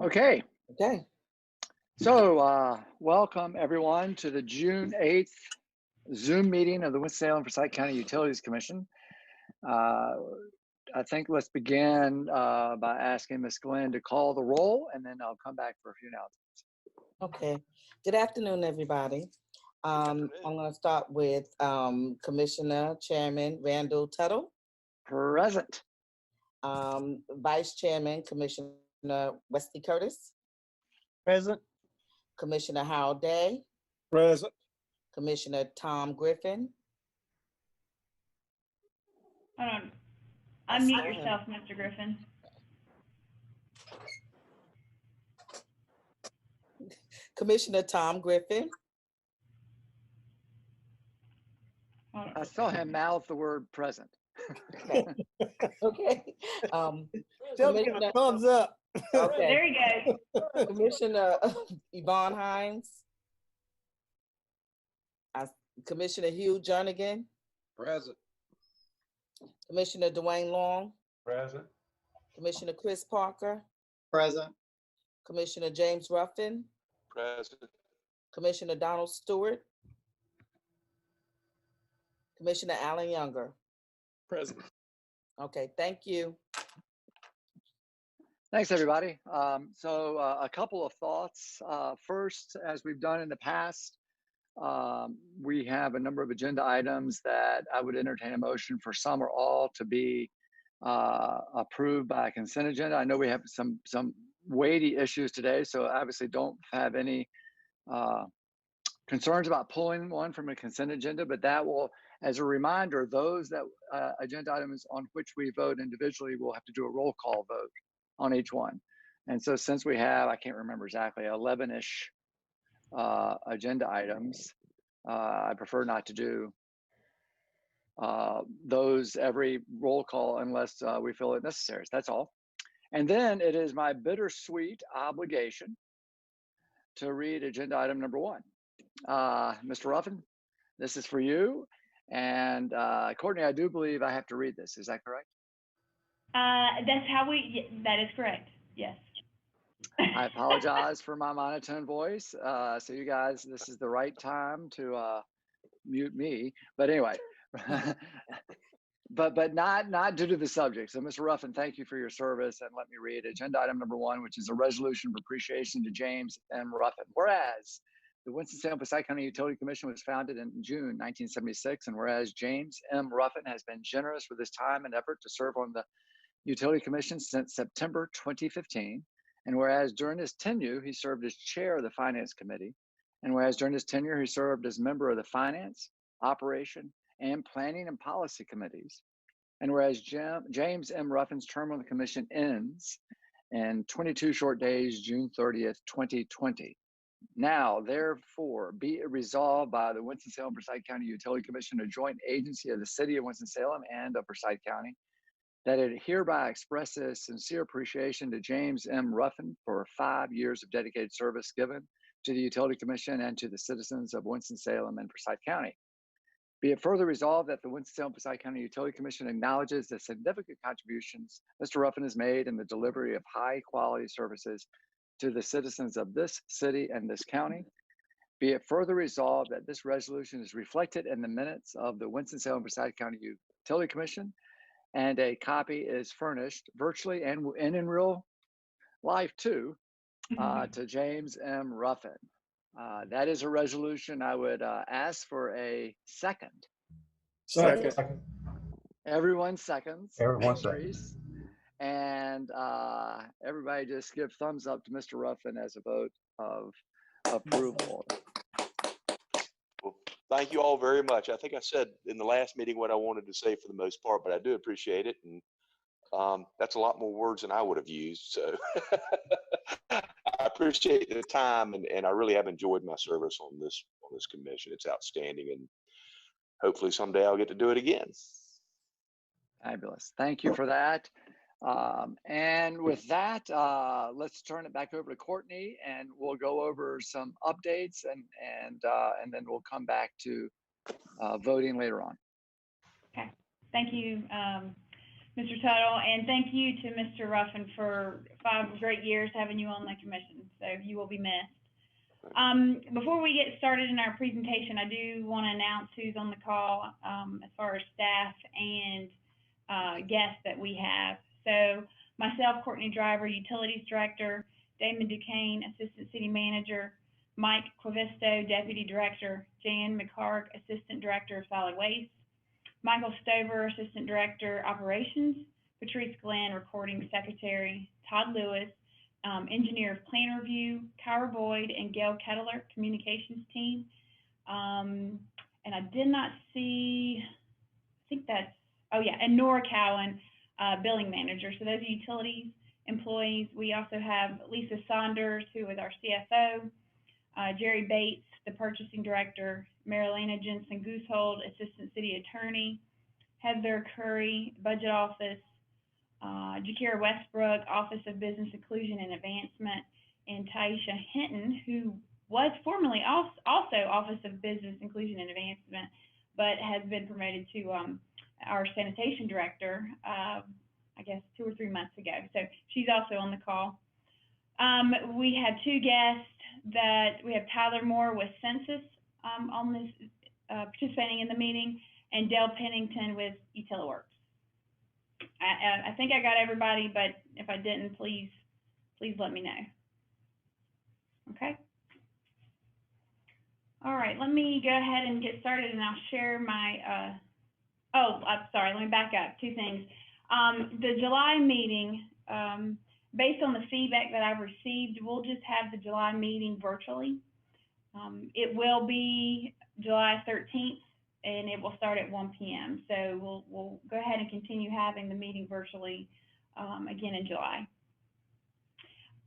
Okay, Okay. so welcome everyone to the June 8th Zoom meeting of the Winston-Salem Forsyth County Utilities Commission. I think let's begin by asking Ms. Glenn to call the roll, and then I'll come back for a few announcements. Okay. Good afternoon, everybody. I'm going to start with Commissioner Chairman Randall Tuttle. Present. Vice Chairman Commissioner Wesley Curtis. Present. Commissioner Harold Day. Present. Commissioner Tom Griffin. Hold on. Unmute yourself, Mr. Griffin. Commissioner Tom Griffin. I saw him mouth the word present. Okay. Tell me a thumbs up. Okay. There he goes. Commissioner Yvonne Hines. Commissioner Hugh Jernigan. Present. Commissioner Dwayne Long. Present. Commissioner Chris Parker. Present. Commissioner James Ruffin. Present. Commissioner Donald Stewart. Commissioner Alan Younger. Present. Okay, thank you. Thanks, everybody. A couple of thoughts. First, as we've done in the past, we have a number of agenda items that I would entertain a motion for some or all to be approved by a consent agenda. I know we have some weighty issues today, so obviously don't have any concerns about pulling one from a consent agenda, but that will, as a reminder, those that agenda items on which we vote individually will have to do a roll call vote on each one. And so since we have, I can't remember exactly, 11-ish agenda items, I prefer not to do those every roll call unless we feel it necessary. That's all. And then it is my bittersweet obligation to read agenda item number 1. Mr. Ruffin, this is for you. And Courtney, I do believe I have to read this. Is that correct? That is correct. Yes. I apologize for my monotone voice. So you guys, this is the right time to mute me. But anyway, but not due to the subject. So Mr. Ruffin, thank you for your service. And let me read agenda item number 1, which is a resolution of appreciation to James M. Ruffin. Whereas the Winston-Salem Forsyth County Utility Commission was founded in June 1976, and whereas James M. Ruffin has been generous with his time and effort to serve on the Utility Commission since September 2015, and whereas during his tenure, he served as chair of the Finance Committee, and whereas during his tenure, he served as member of the Finance, Operation, and Planning and Policy Committees, and whereas James M. Ruffin's term on the commission ends in 22 short days, June 30th, 2020. Now, therefore, be it resolved by the Winston-Salem Forsyth County Utility Commission, a joint agency of the City of Winston-Salem and of Forsyth County, that it hereby expresses sincere appreciation to James M. Ruffin for 5 years of dedicated service given to the Utility Commission and to the citizens of Winston-Salem and Forsyth County. Be it further resolved that the Winston-Salem Forsyth County Utility Commission acknowledges the significant contributions Mr. Ruffin has made in the delivery of high-quality services to the citizens of this city and this county. Be it further resolved that this resolution is reflected in the minutes of the Winston-Salem Forsyth County Utility Commission, and a copy is furnished virtually and in real life too to James M. Ruffin. That is a resolution. I would ask for a second. Second. Everyone seconds. Everyone seconds. And everybody just give thumbs up to Mr. Ruffin as a vote of approval. Well, thank you all very much. I think I said in the last meeting what I wanted to say for the most part, but I do appreciate it. And that's a lot more words than I would have used. So I appreciate the time, and I really have enjoyed my service on this commission. It's outstanding, and hopefully someday I'll get to do it again. Fabulous. Thank you for that. And with that, let's turn it back over to Courtney, and we'll go over some updates, and then we'll come back to voting later on. Okay. Thank you, Mr. Tuttle, and thank you to Mr. Ruffin for 5 great years having you on the commission. So you will be missed. Before we get started in our presentation, I do want to announce who's on the call as far as staff and guests that we have. So myself, Courtney Driver, Utilities Director, Damon Duquesne, Assistant City Manager, Mike Quivisto, Deputy Director, Jan McHarg, Assistant Director of Solid Waste, Michael Stover, Assistant Director, Operations, Patrice Glenn, Recording Secretary, Todd Lewis, Engineer of Plan Review, Kyra Boyd, and Gail Kettler, Communications Team. And I did not see, I think that's, oh yeah, and Nora Cowan, Billing Manager. So those are utilities employees. We also have Lisa Saunders, who is our CFO, Jerry Bates, the Purchasing Director, Marilena Jensen Goosehold, Assistant City Attorney, Heather Curry, Budget Office, Jakira Westbrook, Office of Business Inclusion and Advancement, and Taisha Hinton, who was formerly also Office of Business Inclusion and Advancement, but has been promoted to our Sanitation Director, I guess 2 or 3 months ago. So she's also on the call. We have 2 guests that we have Tyler Moore with Sensus on this, participating in the meeting, and Dale Pennington with UtiliWorks. I think I got everybody, but if I didn't, please let me know. Okay. All right, let me go ahead and get started, and I'll share my, sorry, let me back up 2 things. The July meeting, based on the feedback that I've received, we'll just have the July meeting virtually. It will be July 13th, and it will start at 1 p.m. So we'll go ahead and continue having the meeting virtually again in July.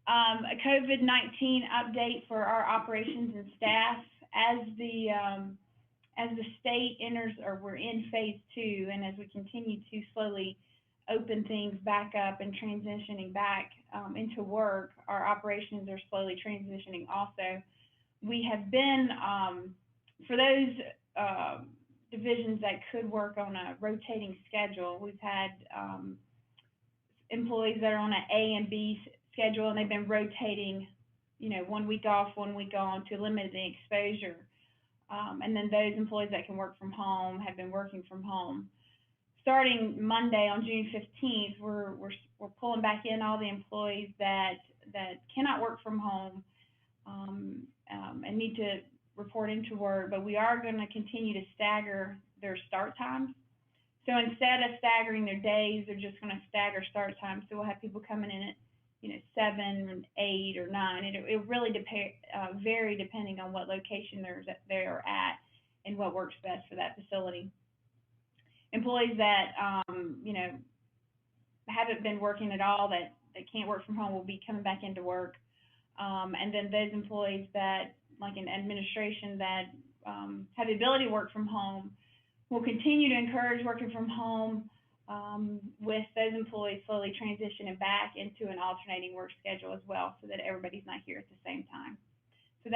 A COVID-19 update for our operations and staff. As the state enters, or we're in phase 2, and as we continue to slowly open things back up and transitioning back into work, our operations are slowly transitioning also. We have been, for those divisions that could work on a rotating schedule, we've had employees that are on an A and B schedule, and they've been rotating, 1 week off, 1 week on, to limit the exposure. And then those employees that can work from home have been working from home. Starting Monday on June 15th, we're pulling back in all the employees that cannot work from home and need to report into work, but we are going to continue to stagger their start times. So instead of staggering their days, they're just going to stagger start times. So we'll have people coming in at 7, 8, or 9. It really vary depending on what location they're at and what works best for that facility. Employees that haven't been working at all, that can't work from home, will be coming back into work. And then those employees that, like in administration, that have the ability to work from home, will continue to encourage working from home, with those employees slowly transitioning back into an alternating work schedule as well, so that everybody's not here at the same time. So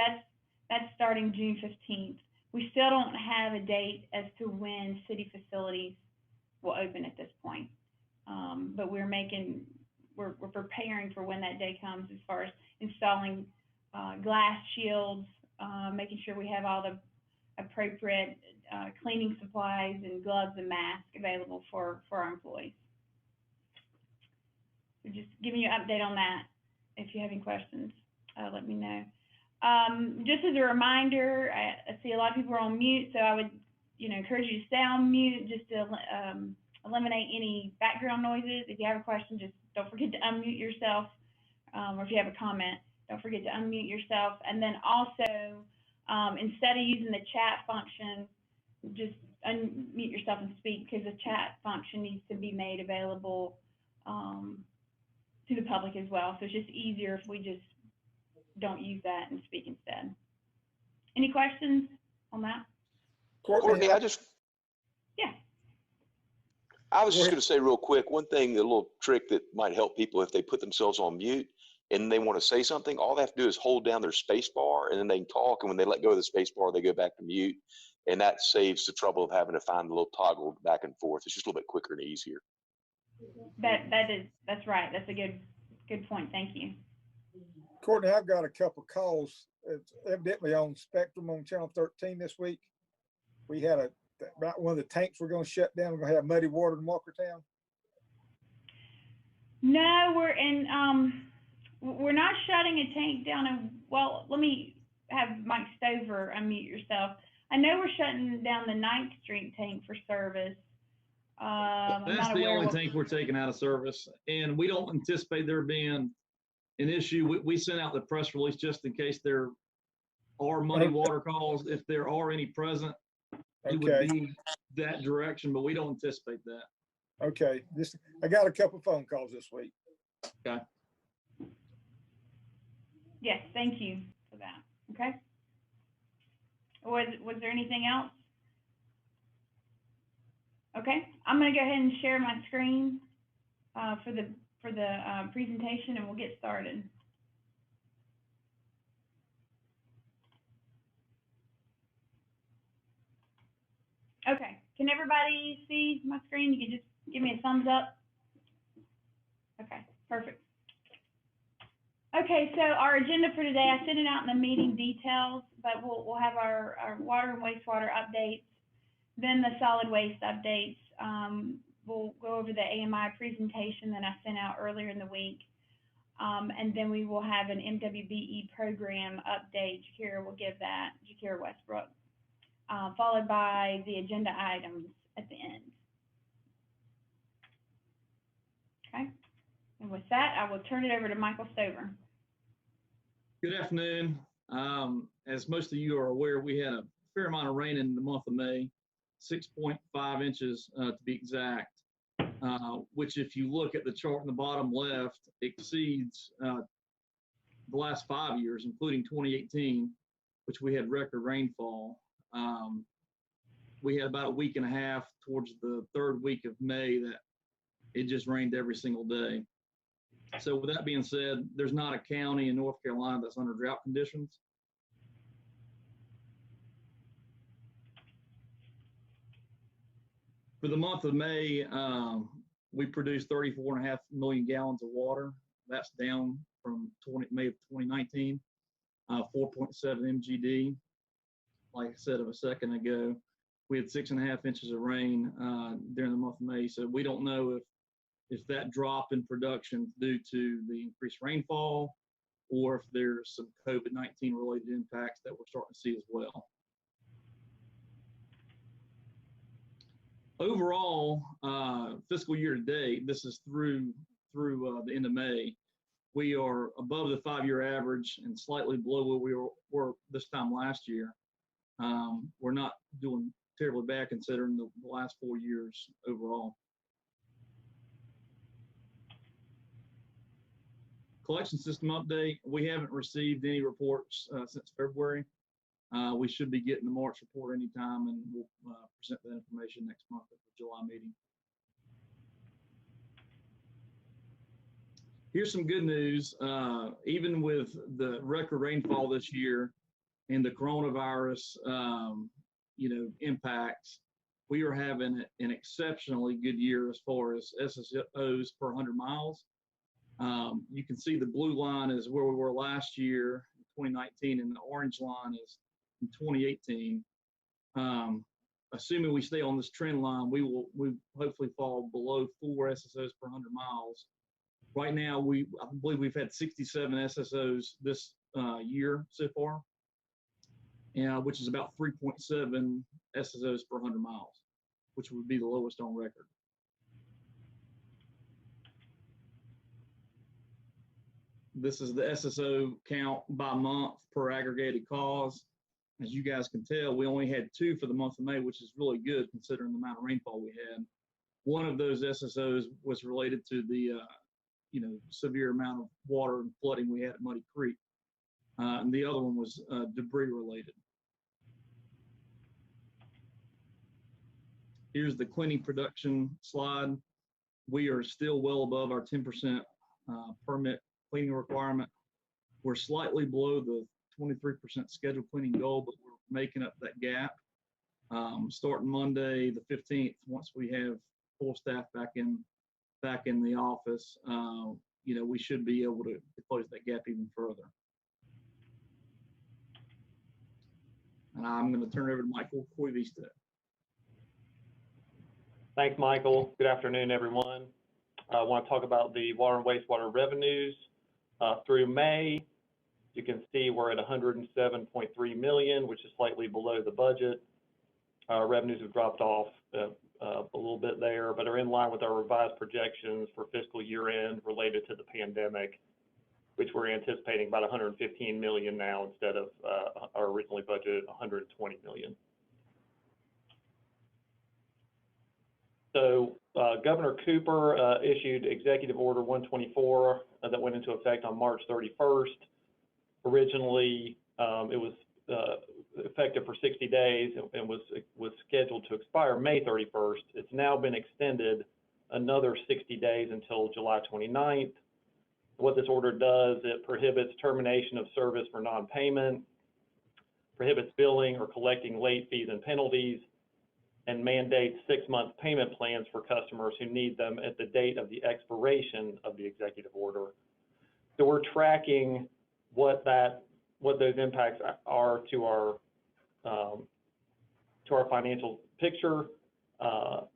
that's starting June 15th. We still don't have a date as to when city facilities will open at this point, but we're preparing for when that day comes, as far as installing glass shields, making sure we have all the appropriate cleaning supplies and gloves and masks available for our employees. So just giving you an update on that. If you have any questions, let me know. Just as a reminder, I see a lot of people are on mute, so I would encourage you to stay on mute, just to eliminate any background noises. If you have a question, just don't forget to unmute yourself, or if you have a comment, don't forget to unmute yourself. And then also, instead of using the chat function, just unmute yourself and speak, because the chat function needs to be made available to the public as well. So it's just easier if we just don't use that and speak instead. Any questions on that? Courtney, Yeah. I was just going to say real quick, one thing, a little trick that might help people if they put themselves on mute and they want to say something, all they have to do is hold down their space bar, and then they can talk. And when they let go of the space bar, they go back to mute. And that saves the trouble of having to find the little toggle back and forth. It's just a little bit quicker and easier. That's right. That's a good point. Thank you. Courtney, I've got a couple calls. It's evidently on Spectrum on Channel 13 this week. We had about one of the tanks we're going to shut down. We're going to have muddy water in Walkertown. No, we're not shutting a tank down. And well, let me have Mike Stover unmute yourself. I know we're shutting down the 9th Street tank for service. That's the only tank we're taking out of service, and we don't anticipate there being an issue. We sent out the press release just in case there are muddy water calls. If there are any present, it would be that direction, but we don't anticipate that. Okay, I got a couple phone calls this week. Okay. Yes, thank you for that. Okay. Was there anything else? Okay, I'm going to go ahead and share my screen for the presentation, and we'll get started. Okay, can everybody see my screen? You can just give me a thumbs up. Okay, perfect. Okay, so our agenda for today, I sent it out in the meeting details, but we'll have our water and wastewater updates, then the solid waste updates. We'll go over the AMI presentation that I sent out earlier in the week. And then we will have an MWBE program update. Jakira will give that, Jakira Westbrook, followed by the agenda items at the end. Okay, and with that, I will turn it over to Michael Stover. Good afternoon. As most of you are aware, we had a fair amount of rain in the month of May, 6.5 inches to be exact, which if you look at the chart in the bottom left, exceeds the last 5 years, including 2018, which we had record rainfall. We had about a week and a half towards the 3rd week of May that it just rained every single day. So with that being said, there's not a county in North Carolina that's under drought conditions. For the month of May, we produced 34.5 million gallons of water. That's down from May of 2019, 4.7 MGD. Like I said a second ago, we had 6.5 inches of rain during the month of May. So we don't know if that drop in production is due to the increased rainfall or if there's some COVID-19 related impacts that we're starting to see as well. Overall, fiscal year to date, this is through the end of May, we are above the 5-year average and slightly below where we were this time last year. We're not doing terribly bad considering the last 4 years overall. Collection system update, we haven't received any reports since February. We should be getting the March report anytime, and we'll present that information next month at the July meeting. Here's some good news. Even with the record rainfall this year and the coronavirus, impacts, we are having an exceptionally good year as far as SSOs per 100 miles. You can see the blue line is where we were last year, 2019, and the orange line is in 2018. Assuming we stay on this trend line, we hopefully fall below 4 SSOs per 100 miles. Right now, I believe we've had 67 SSOs this year so far, which is about 3.7 SSOs per 100 miles, which would be the lowest on record. This is the SSO count by month per aggregated cause. As you guys can tell, we only had 2 for the month of May, which is really good considering the amount of rainfall we had. One of those SSOs was related to the severe amount of water and flooding we had at Muddy Creek. And the other one was debris related. Here's the cleaning production slide. We are still well above our 10% permit cleaning requirement. We're slightly below the 23% scheduled cleaning goal, but we're making up that gap. Starting Monday, the 15th, once we have full staff back in back in the office, you know, we should be able to close that gap even further. And I'm going to turn it over to Michael Coivista. Thanks, Michael. Good afternoon, everyone. I want to talk about the water and wastewater revenues through May. You can see we're at 107.3 million, which is slightly below the budget. Revenues have dropped off a little bit there, but are in line with our revised projections for fiscal year end related to the pandemic, which we're anticipating about 115 million now instead of our originally budgeted 120 million. So Governor Cooper issued Executive Order 124 that went into effect on March 31st. Originally, it was effective for 60 days and was scheduled to expire May 31st. It's now been extended another 60 days until July 29th. What this order does, it prohibits termination of service for non-payment, prohibits billing or collecting late fees and penalties, and mandates 6-month payment plans for customers who need them at the date of the expiration of the executive order. So we're tracking what those impacts are to our financial picture.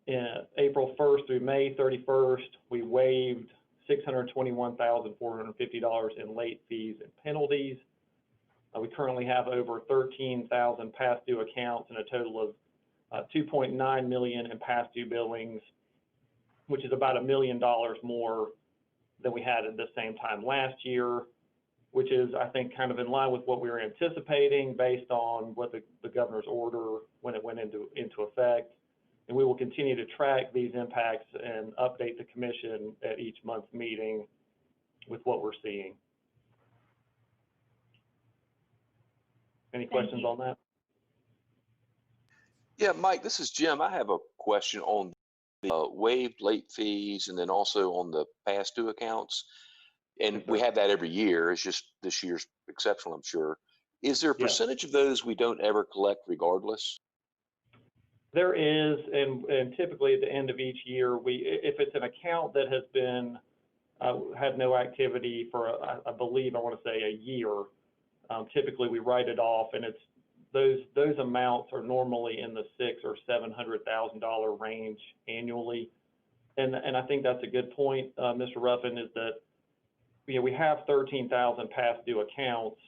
In April 1st through May 31st, we waived $621,450 in late fees and penalties. We currently have over 13,000 past due accounts and a total of 2.9 million in past due billings, which is about $1 million more than we had at the same time last year, which is, I think, kind of in line with what we were anticipating based on what the governor's order when it went into effect. And we will continue to track these impacts and update the commission at each month's meeting with what we're seeing. Any questions on that? Yeah, Mike, this is Jim. I have a question on the waived late fees and then also on the past due accounts. And we have that every year. It's just this year's exceptional, I'm sure. Is there a percentage of those we don't ever collect regardless? There is, and typically at the end of each year, if it's an account that has been had no activity for I believe I want to say a year, typically we write it off, and it's those amounts are normally in the $600,000 or $700,000 range annually, and I think that's a good point, Mr. Ruffin, is that we have 13,000 past due accounts,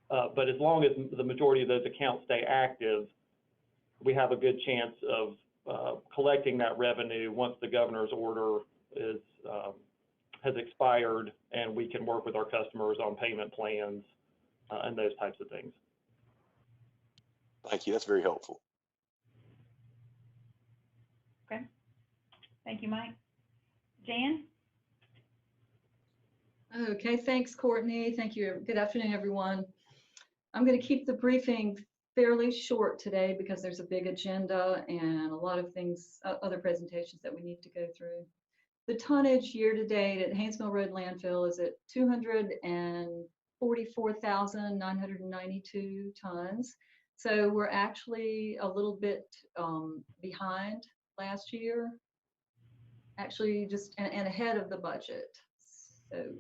but as long as the majority of those accounts stay active, we have a good chance of collecting that revenue once the governor's order has expired, and we can work with our customers on payment plans and those types of things. Thank you. That's very helpful. Okay. Thank you, Mike. Jan? Okay, thanks, Courtney. Thank you. Good afternoon, everyone. I'm going to keep the briefing fairly short today because there's a big agenda and a lot of things, other presentations that we need to go through. The tonnage year to date at Haynesville Road Landfill is at 244,992 tons. So we're actually a little bit behind last year, actually just and ahead of the budget. So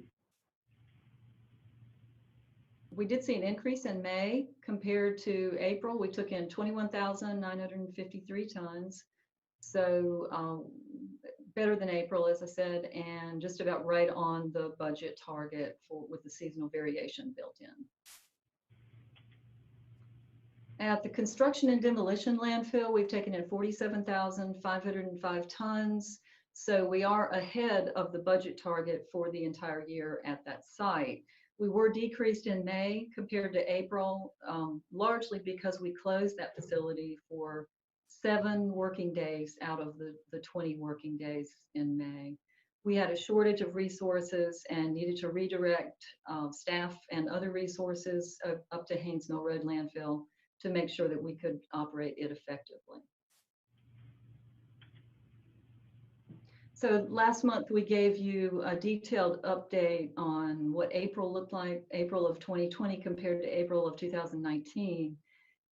we did see an increase in May compared to April. We took in 21,953 tons. So better than April, as I said, and just about right on the budget target with the seasonal variation built in. At the construction and demolition landfill, we've taken in 47,505 tons. So we are ahead of the budget target for the entire year at that site. We were decreased in May compared to April, largely because we closed that facility for 7 working days out of the 20 working days in May. We had a shortage of resources and needed to redirect staff and other resources up to Haynesville Road Landfill to make sure that we could operate it effectively. So last month we gave you a detailed update on what April looked like, April of 2020 compared to April of 2019.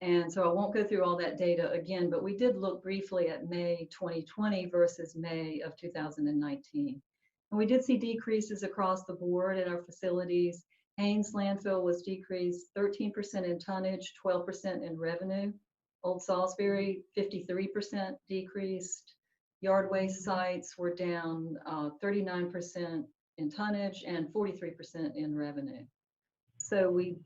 And so I won't go through all that data again, but we did look briefly at May 2020 versus May of 2019. And we did see decreases across the board at our facilities. Haynes landfill was decreased 13% in tonnage, 12% in revenue. Old Salisbury, 53% decreased. Yard waste sites were down 39% in tonnage and 43% in revenue. So we,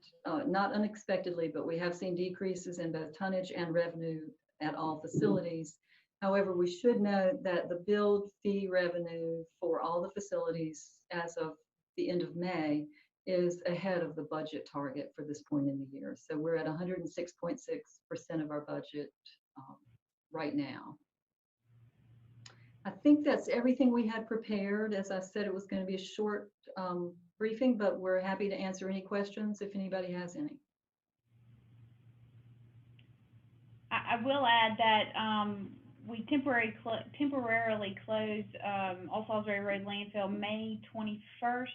not unexpectedly, but we have seen decreases in both tonnage and revenue at all facilities. However, we should note that the billed fee revenue for all the facilities as of the end of May is ahead of the budget target for this point in the year. So we're at 106.6% of our budget right now. I think that's everything we had prepared. As I said, it was going to be a short briefing, but we're happy to answer any questions if anybody has any. I will add that we temporarily closed Old Salisbury Road landfill May 21st,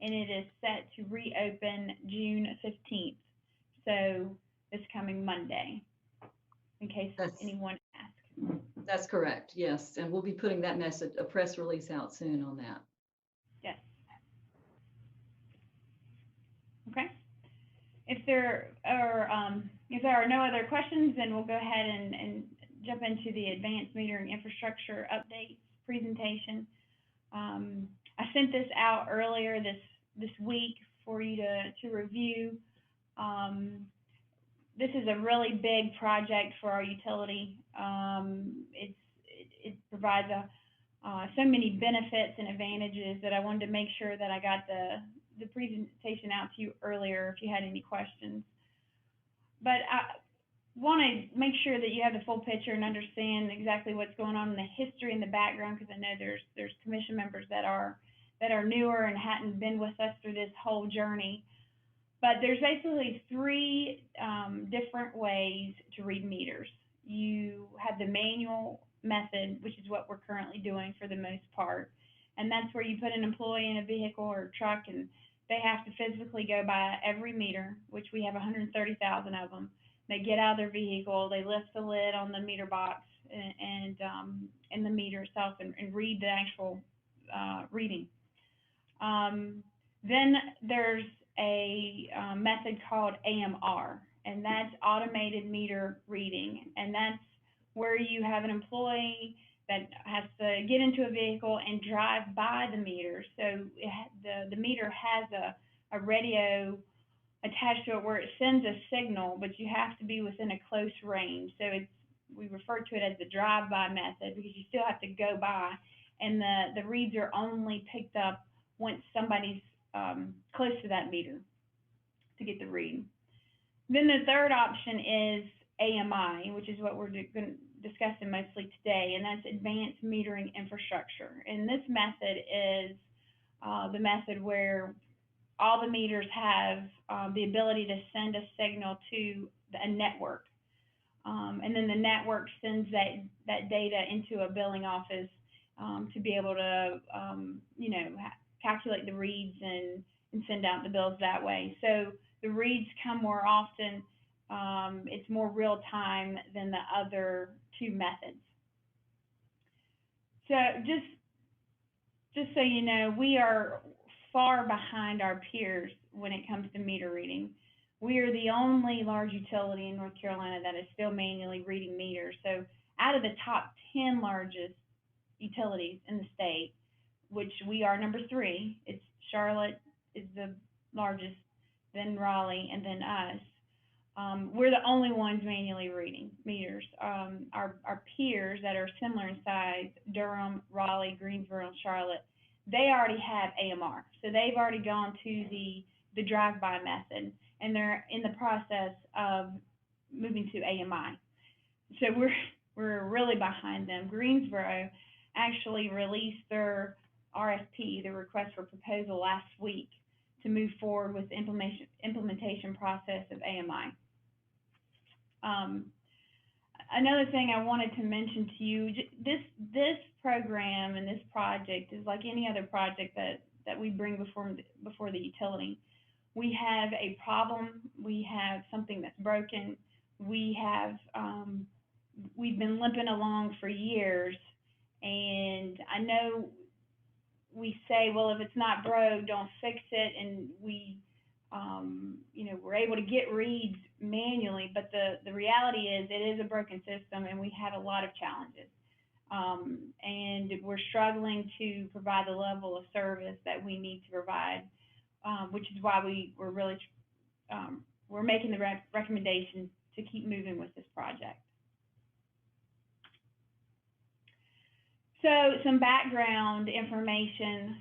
and it is set to reopen June 15th. So this coming Monday, in case anyone asks. That's correct, yes. And we'll be putting that message, a press release out soon on that. Yes. Okay. If there are no other questions, then we'll go ahead and jump into the advanced metering infrastructure update presentation. I sent this out earlier this week for you to review. This is a really big project for our utility. It provides so many benefits and advantages that I wanted to make sure that I got the presentation out to you earlier if you had any questions. But I want to make sure that you have the full picture and understand exactly what's going on in the history and the background, because I know there's commission members that are newer and hadn't been with us through this whole journey. But there's basically three different ways to read meters. You have the manual method, which is what we're currently doing for the most part. And that's where you put an employee in a vehicle or a truck, and they have to physically go by every meter, which we have 130,000 of them. They get out of their vehicle, they lift the lid on the meter box and the meter itself and read the actual reading. Then there's a method called AMR, and that's automated meter reading. And that's where you have an employee that has to get into a vehicle and drive by the meter. So the meter has a radio attached to it where it sends a signal, but you have to be within a close range. So we refer to it as the drive-by method because you still have to go by, and the reads are only picked up once somebody's close to that meter to get the read. Then the third option is AMI, which is what we're discussing mostly today, and that's advanced metering infrastructure. And this method is the method where all the meters have the ability to send a signal to a network. And then the network sends that data into a billing office to be able to, calculate the reads and send out the bills that way. So the reads come more often. It's more real time than the other two methods. So just so you know, we are far behind our peers when it comes to meter reading. We are the only large utility in North Carolina that is still manually reading meters. So out of the top 10 largest utilities in the state, which we are number 3, it's Charlotte is the largest, then Raleigh, and then us. We're the only ones manually reading meters. Our peers that are similar in size, Durham, Raleigh, Greensboro, and Charlotte, they already have AMR. So they've already gone to the drive-by method, and they're in the process of moving to AMI. So we're really behind them. Greensboro actually released their RFP, the request for proposal, last week to move forward with the implementation process of AMI. Another thing I wanted to mention to you, this program and this project is like any other project that we bring before the utility. We have a problem, we have something that's broken, we have, we've been limping along for years. And I know we say, well, if it's not broke, don't fix it. And we, you know, we're able to get reads manually, but the reality is it is a broken system and we have a lot of challenges. And we're struggling to provide the level of service that we need to provide, which is why we're really, we're making the recommendation to keep moving with this project. So some background information.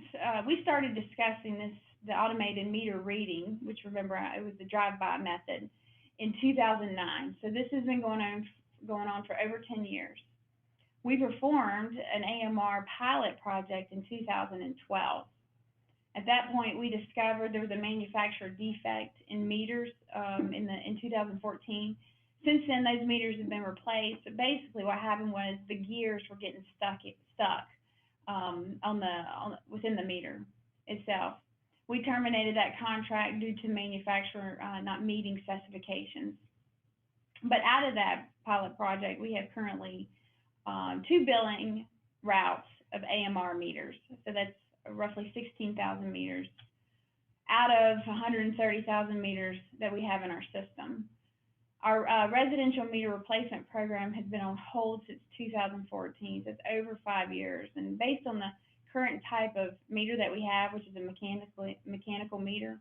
We started discussing this, the automated meter reading, which remember it was the drive-by method, in 2009. So this has been going on for over 10 years. We performed an AMR pilot project in 2012. At that point, we discovered there was a manufacturer defect in meters in 2014. Since then, those meters have been replaced. But basically, what happened was the gears were getting stuck within the meter itself. We terminated that contract due to manufacturer not meeting specifications. But out of that pilot project, we have currently 2 billing routes of AMR meters. So that's roughly 16,000 meters out of 130,000 meters that we have in our system. Our residential meter replacement program has been on hold since 2014, so it's over 5 years. And based on the current type of meter that we have, which is a mechanical meter,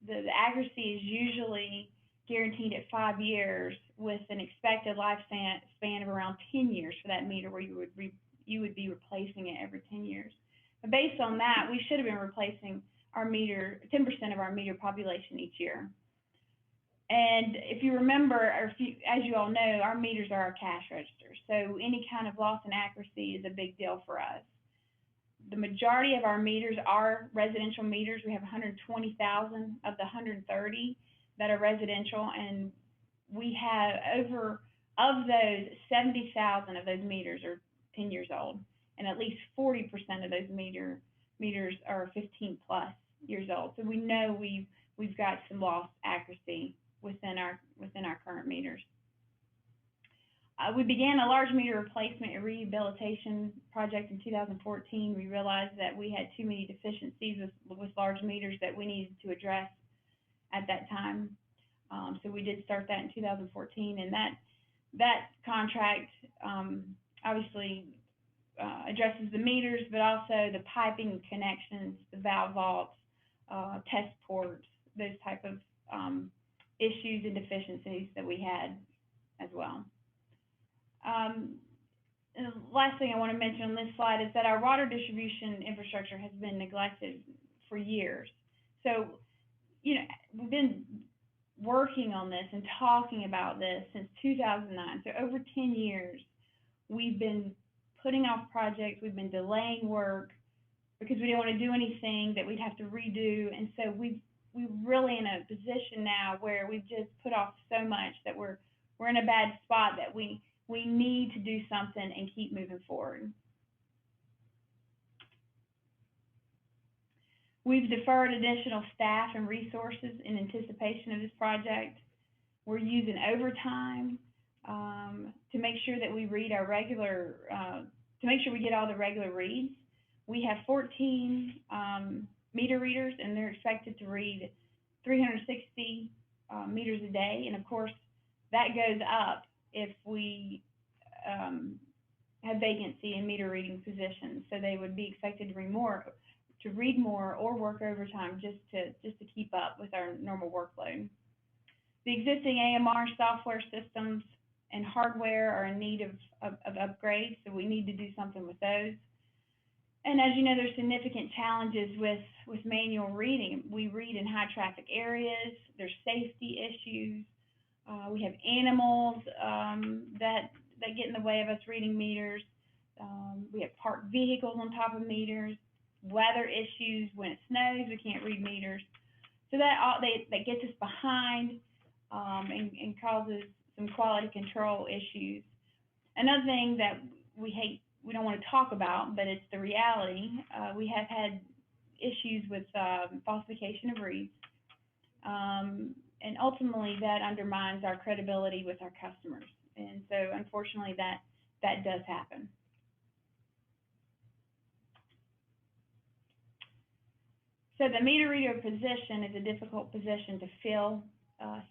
the accuracy is usually guaranteed at 5 years with an expected lifespan of around 10 years for that meter, where you would be replacing it every 10 years. But based on that, we should have been replacing our meter, 10% of our meter population each year. And if you remember, or as you all know, our meters are our cash registers. So any kind of loss in accuracy is a big deal for us. The majority of our meters are residential meters. We have 120,000 of the 130 that are residential, and we have of those, 70,000 of those meters are 10 years old, and at least 40% of those meters are 15 plus years old. So we know we've got some lost accuracy within our current meters. We began a large meter replacement and rehabilitation project in 2014. We realized that we had too many deficiencies with large meters that we needed to address at that time. So we did start that in 2014, and that contract obviously addresses the meters, but also the piping connections, the valve vaults, test ports, those type of issues and deficiencies that we had as well. And the last thing I want to mention on this slide is that our water distribution infrastructure has been neglected for years. So, you know, we've been working on this and talking about this since 2009. So over 10 years, we've been putting off projects, we've been delaying work because we didn't want to do anything that we'd have to redo. And so we're really in a position now where we've just put off so much that we're in a bad spot that we need to do something and keep moving forward. We've deferred additional staff and resources in anticipation of this project. We're using overtime to make sure that we read our regular, to make sure we get all the regular reads. We have 14 meter readers, and they're expected to read 360 meters a day. And of course, that goes up if we have vacancy in meter reading positions. So they would be expected to read more or work overtime just to keep up with our normal workload. The existing AMR software systems and hardware are in need of upgrades, so we need to do something with those. And as you know, there's significant challenges with manual reading. We read in high traffic areas, there's safety issues, we have animals that get in the way of us reading meters, we have parked vehicles on top of meters, weather issues, when it snows, we can't read meters. So that gets us behind and causes some quality control issues. Another thing that we don't want to talk about, but it's the reality, we have had issues with falsification of reads. And ultimately that undermines our credibility with our customers. And so unfortunately that does happen. So the meter reader position is a difficult position to fill.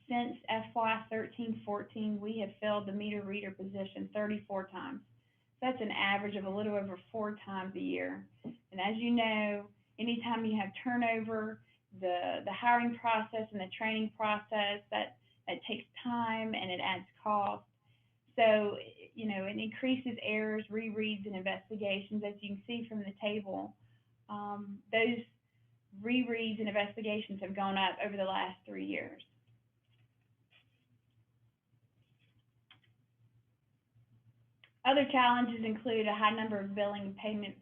Since FY 13-14, we have filled the meter reader position 34 times. That's an average of a little over 4 times a year. And as you know, anytime you have turnover, the hiring process and the training process, that takes time and it adds cost. So, you know, it increases errors, rereads, and investigations. As you can see from the table, those rereads and investigations have gone up over the last 3 years. Other challenges include a high number of billing and payment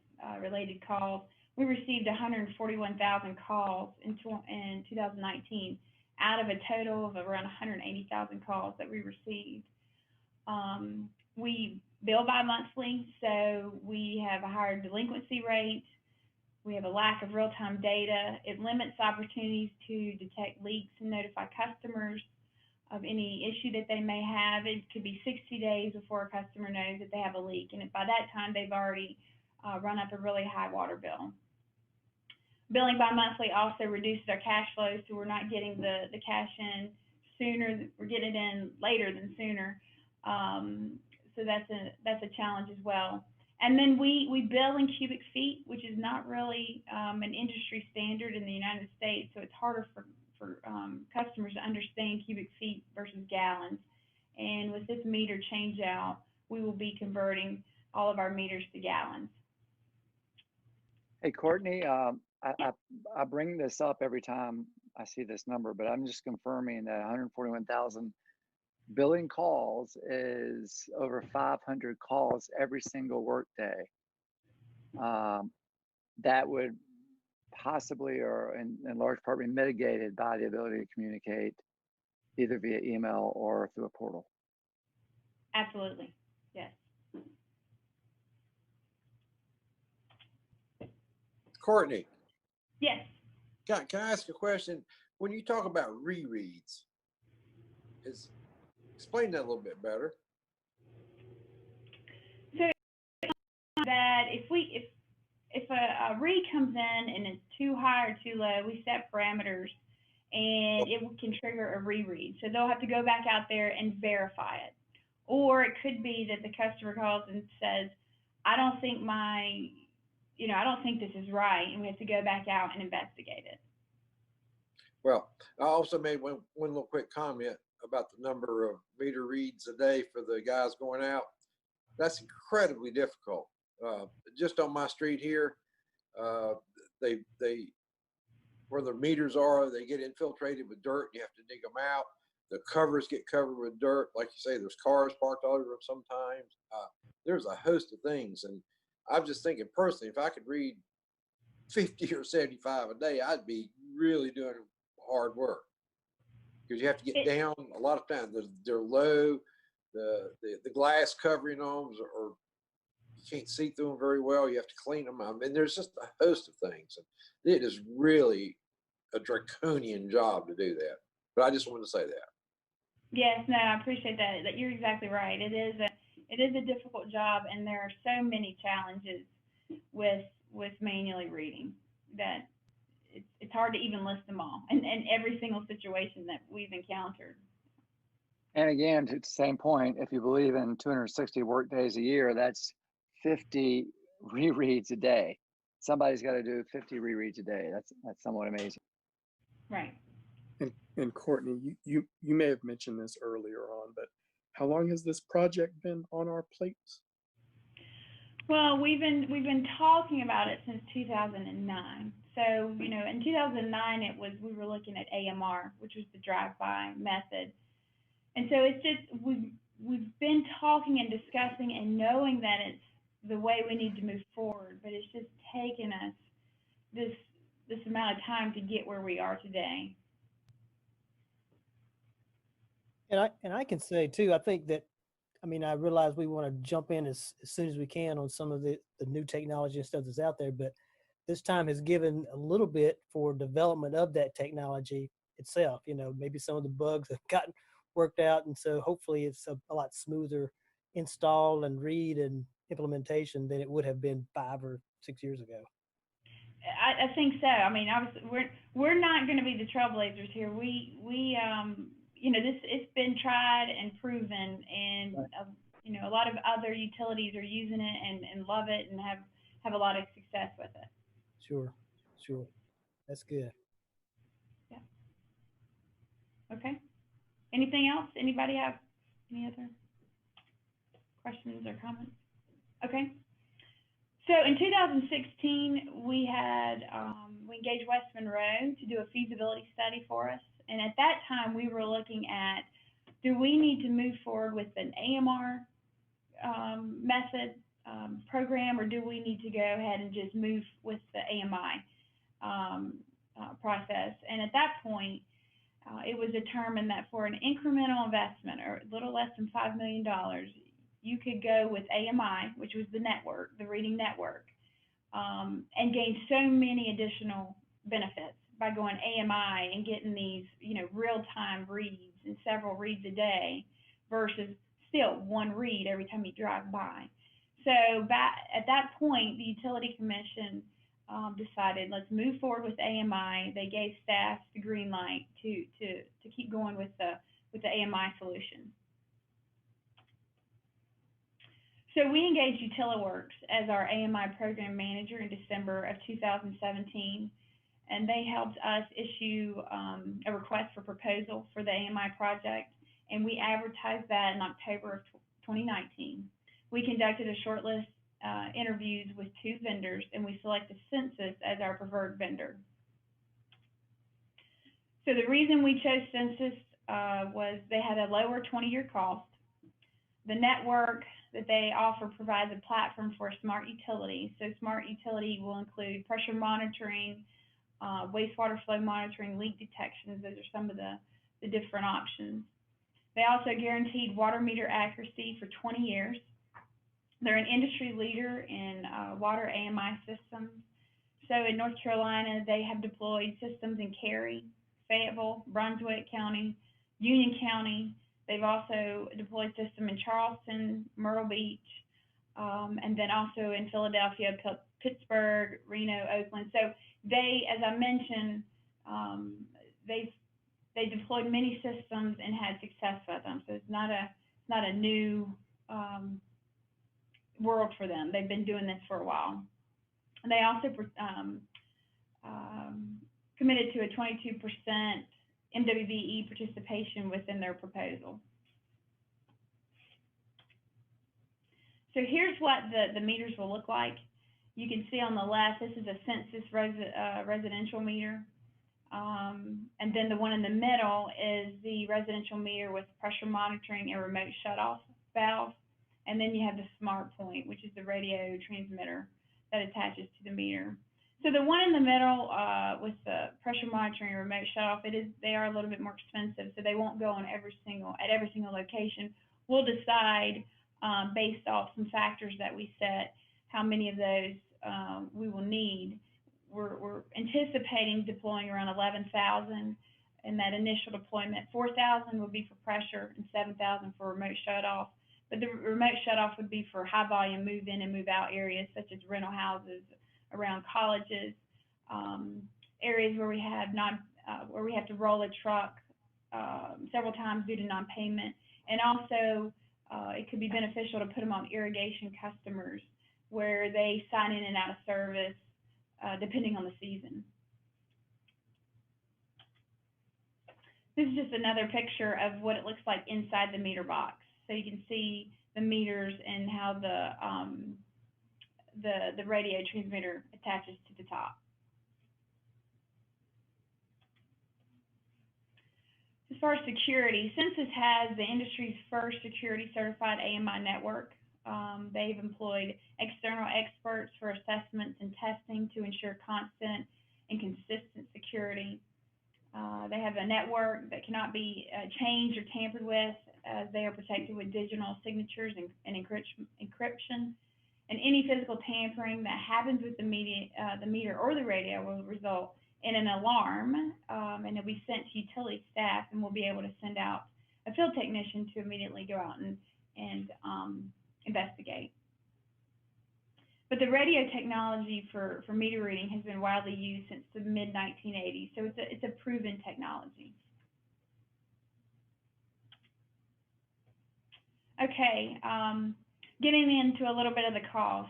related calls. We received 141,000 calls in 2019 out of a total of around 180,000 calls that we received. We bill by monthly, so we have a higher delinquency rate. We have a lack of real-time data. It limits opportunities to detect leaks and notify customers of any issue that they may have. It could be 60 days before a customer knows that they have a leak, and by that time they've already run up a really high water bill. Billing by monthly also reduces our cash flow, so we're not getting the cash in sooner. We're getting it in later than sooner. So that's a challenge as well. And then we bill in cubic feet, which is not really an industry standard in the United States, so it's harder for customers to understand cubic feet versus gallons. And with this meter change out, we will be converting all of our meters to gallons. Hey, Courtney, I bring this up every time I see this number, but I'm just confirming that 141,000 billing calls is over 500 calls every single workday. That would possibly or in large part be mitigated by the ability to communicate either via email or through a portal. Absolutely, yes. Courtney. Yes. Can I ask a question? When you talk about rereads, explain that a little bit better. So that if a read comes in and it's too high or too low, we set parameters and it can trigger a reread. So they'll have to go back out there and verify it. Or it could be that the customer calls and says, I don't think this is right, and we have to go back out and investigate it. Well, I also made one little quick comment about the number of meter reads a day for the guys going out. That's incredibly difficult. Just on my street here, they where the meters are, they get infiltrated with dirt. You have to dig them out. The covers get covered with dirt. Like you say, there's cars parked all over them sometimes. There's a host of things. And I'm just thinking personally, if I could read 50 or 75 a day, I'd be really doing hard work. Because you have to get down a lot of times. They're low. The glass covering them, or you can't see through them very well. You have to clean them. I mean, there's just a host of things. And it is really a draconian job to do that. But I just wanted to say that. Yes, no, I appreciate that. That you're exactly right. It is a difficult job, and there are so many challenges with manually reading that it's hard to even list them all, and every single situation that we've encountered. And again, to the same point, if you believe in 260 work days a year, that's 50 rereads a day. Somebody's got to do 50 rereads a day. That's somewhat amazing. Right. And Courtney, you may have mentioned this earlier on, but how long has this project been on our plates? Well, we've been talking about it since 2009. So, you know, in 2009, we were looking at AMR, which was the drive-by method. And so it's just, we've been talking and discussing and knowing that it's the way we need to move forward, but it's just taken us this amount of time to get where we are today. And I can say too, I think that, I mean, I realize we want to jump in as soon as we can on some of the new technology and stuff that's out there, but this time has given a little bit for development of that technology itself. You know, maybe some of the bugs have gotten worked out, and so hopefully it's a lot smoother install and read and implementation than it would have been 5 or 6 years ago. I think so. I mean, obviously, we're not going to be the trailblazers here. You know, it's been tried and proven, and you know, a lot of other utilities are using it and love it and have a lot of success with it. Sure, that's good. Yeah. Okay. Anything else? Anybody have any other questions or comments? Okay. So in 2016, we engaged West Monroe to do a feasibility study for us. And at that time, we were looking at, do we need to move forward with an AMR method program, or do we need to go ahead and just move with the AMI process? And at that point, it was determined that for an incremental investment, or a little less than $5 million, you could go with AMI, which was the network, the reading network, and gain so many additional benefits by going AMI and getting these, you know, real-time reads and several reads a day versus still one read every time you drive by. So at that point, the Utility Commission decided, let's move forward with AMI. They gave staff the green light to keep going with the AMI solution. So we engaged UtiliWorks as our AMI program manager in December of 2017, and they helped us issue a request for proposal for the AMI project, and we advertised that in October of 2019. We conducted a shortlist interviews with 2 vendors, and we selected Sensus as our preferred vendor. So the reason we chose Sensus was they had a lower 20-year cost. The network that they offer provides a platform for a smart utility. So smart utility will include pressure monitoring, wastewater flow monitoring, leak detections. Those are some of the different options. They also guaranteed water meter accuracy for 20 years. They're an industry leader in water AMI systems. So in North Carolina, they have deployed systems in Cary, Fayetteville, Brunswick County, Union County. They've also deployed system in Charleston, Myrtle Beach, and then also in Philadelphia, Pittsburgh, Reno, Oakland. So they, as I mentioned, they deployed many systems and had success with them. So it's not a new world for them. They've been doing this for a while. And they also committed to a 22% MWBE participation within their proposal. So here's what the meters will look like. You can see on the left, this is a Sensus residential meter. And then the one in the middle is the residential meter with pressure monitoring and remote shutoff valve. And then you have the smart point, which is the radio transmitter that attaches to the meter. So the one in the middle with the pressure monitoring and remote shutoff, they are a little bit more expensive, so they won't go on every single location. We'll decide based off some factors that we set how many of those we will need. We're anticipating deploying around 11,000 in that initial deployment. 4,000 would be for pressure and 7,000 for remote shutoff. But the remote shutoff would be for high volume move in and move out areas such as rental houses, around colleges, areas where we have to roll a truck several times due to non-payment, and also it could be beneficial to put them on irrigation customers where they sign in and out of service depending on the season. This is just another picture of what it looks like inside the meter box. So you can see the meters and how the radio transmitter attaches to the top. As far as security, Sensus has the industry's first security certified AMI network. They've employed external experts for assessments and testing to ensure constant and consistent security. They have a network that cannot be changed or tampered with, as they are protected with digital signatures and encryption. And any physical tampering that happens with the meter or the radio will result in an alarm, and it'll be sent to utility staff, and we'll be able to send out a field technician to immediately go out and investigate. But the radio technology for meter reading has been widely used since the mid-1980s, so it's a proven technology. Okay, getting into a little bit of the cost.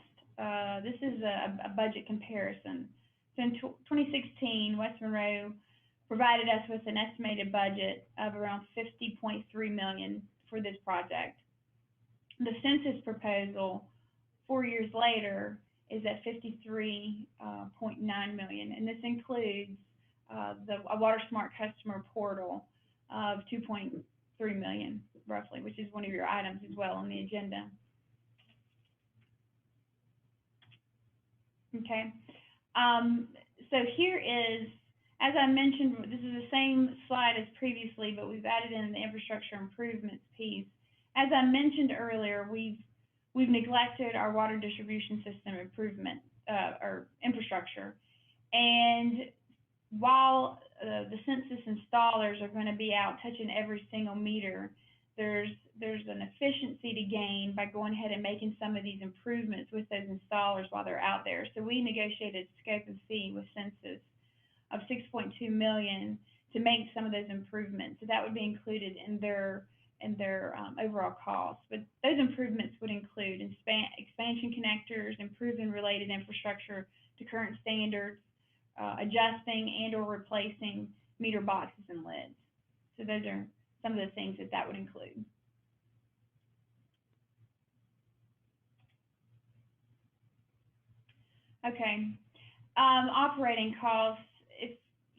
This is a budget comparison. So in 2016, West Monroe provided us with an estimated budget of around $50.3 million for this project. The Sensus proposal 4 years later is at $53.9 million, and this includes a Water Smart customer portal of $2.3 million, roughly, which is one of your items as well on the agenda. Okay, so here is, as I mentioned, this is the same slide as previously, but we've added in the infrastructure improvements piece. As I mentioned earlier, we've neglected our water distribution system improvement or infrastructure, and while the Sensus installers are going to be out touching every single meter, there's an efficiency to gain by going ahead and making some of these improvements with those installers while they're out there. So we negotiated scope and fee with Sensus of $6.2 million to make some of those improvements. So that would be included in their overall cost. But those improvements would include expansion connectors, improving related infrastructure to current standards, adjusting and or replacing meter boxes and lids. So those are some of the things that would include. Okay, operating costs.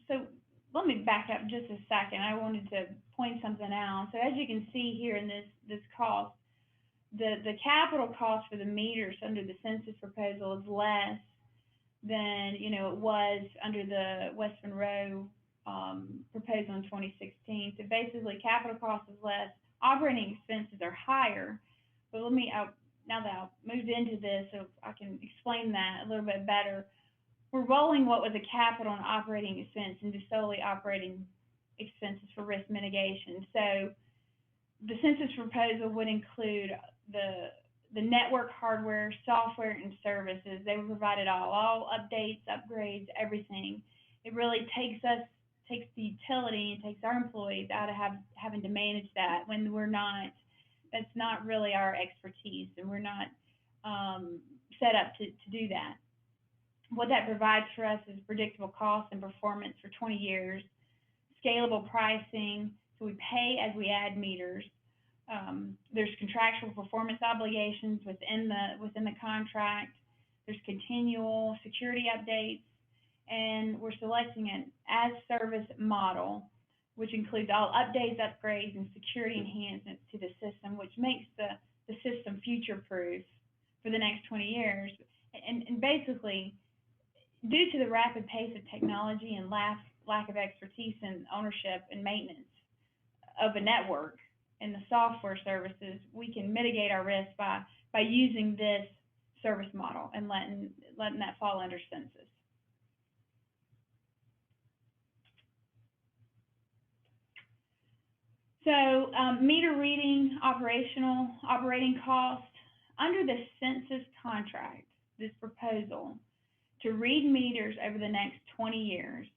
So let me back up just a second. I wanted to point something out. So as you can see here in this cost, the capital cost for the meters under the Sensus proposal is less than it was under the West Monroe proposal in 2016. So basically, capital cost is less, operating expenses are higher. But let me now that I've moved into this, so I can explain that a little bit better. We're rolling what was a capital and operating expense into solely operating expenses for risk mitigation. So the Sensus proposal would include the network hardware, software, and services. They would provide it all updates, upgrades, everything. It really takes the utility and takes our employees out of having to manage that when that's not really our expertise, and we're not set up to do that. What that provides for us is predictable cost and performance for 20 years, scalable pricing, so we pay as we add meters. There's contractual performance obligations within the contract. There's continual security updates, and we're selecting an as-service model, which includes all updates, upgrades, and security enhancements to the system, which makes the system future-proof for the next 20 years. And basically, due to the rapid pace of technology and lack of expertise in ownership and maintenance of a network and the software services, we can mitigate our risk by using this service model and letting that fall under Sensus. So meter reading, operating cost. Under the Sensus contract, this proposal, to read meters over the next 20 years,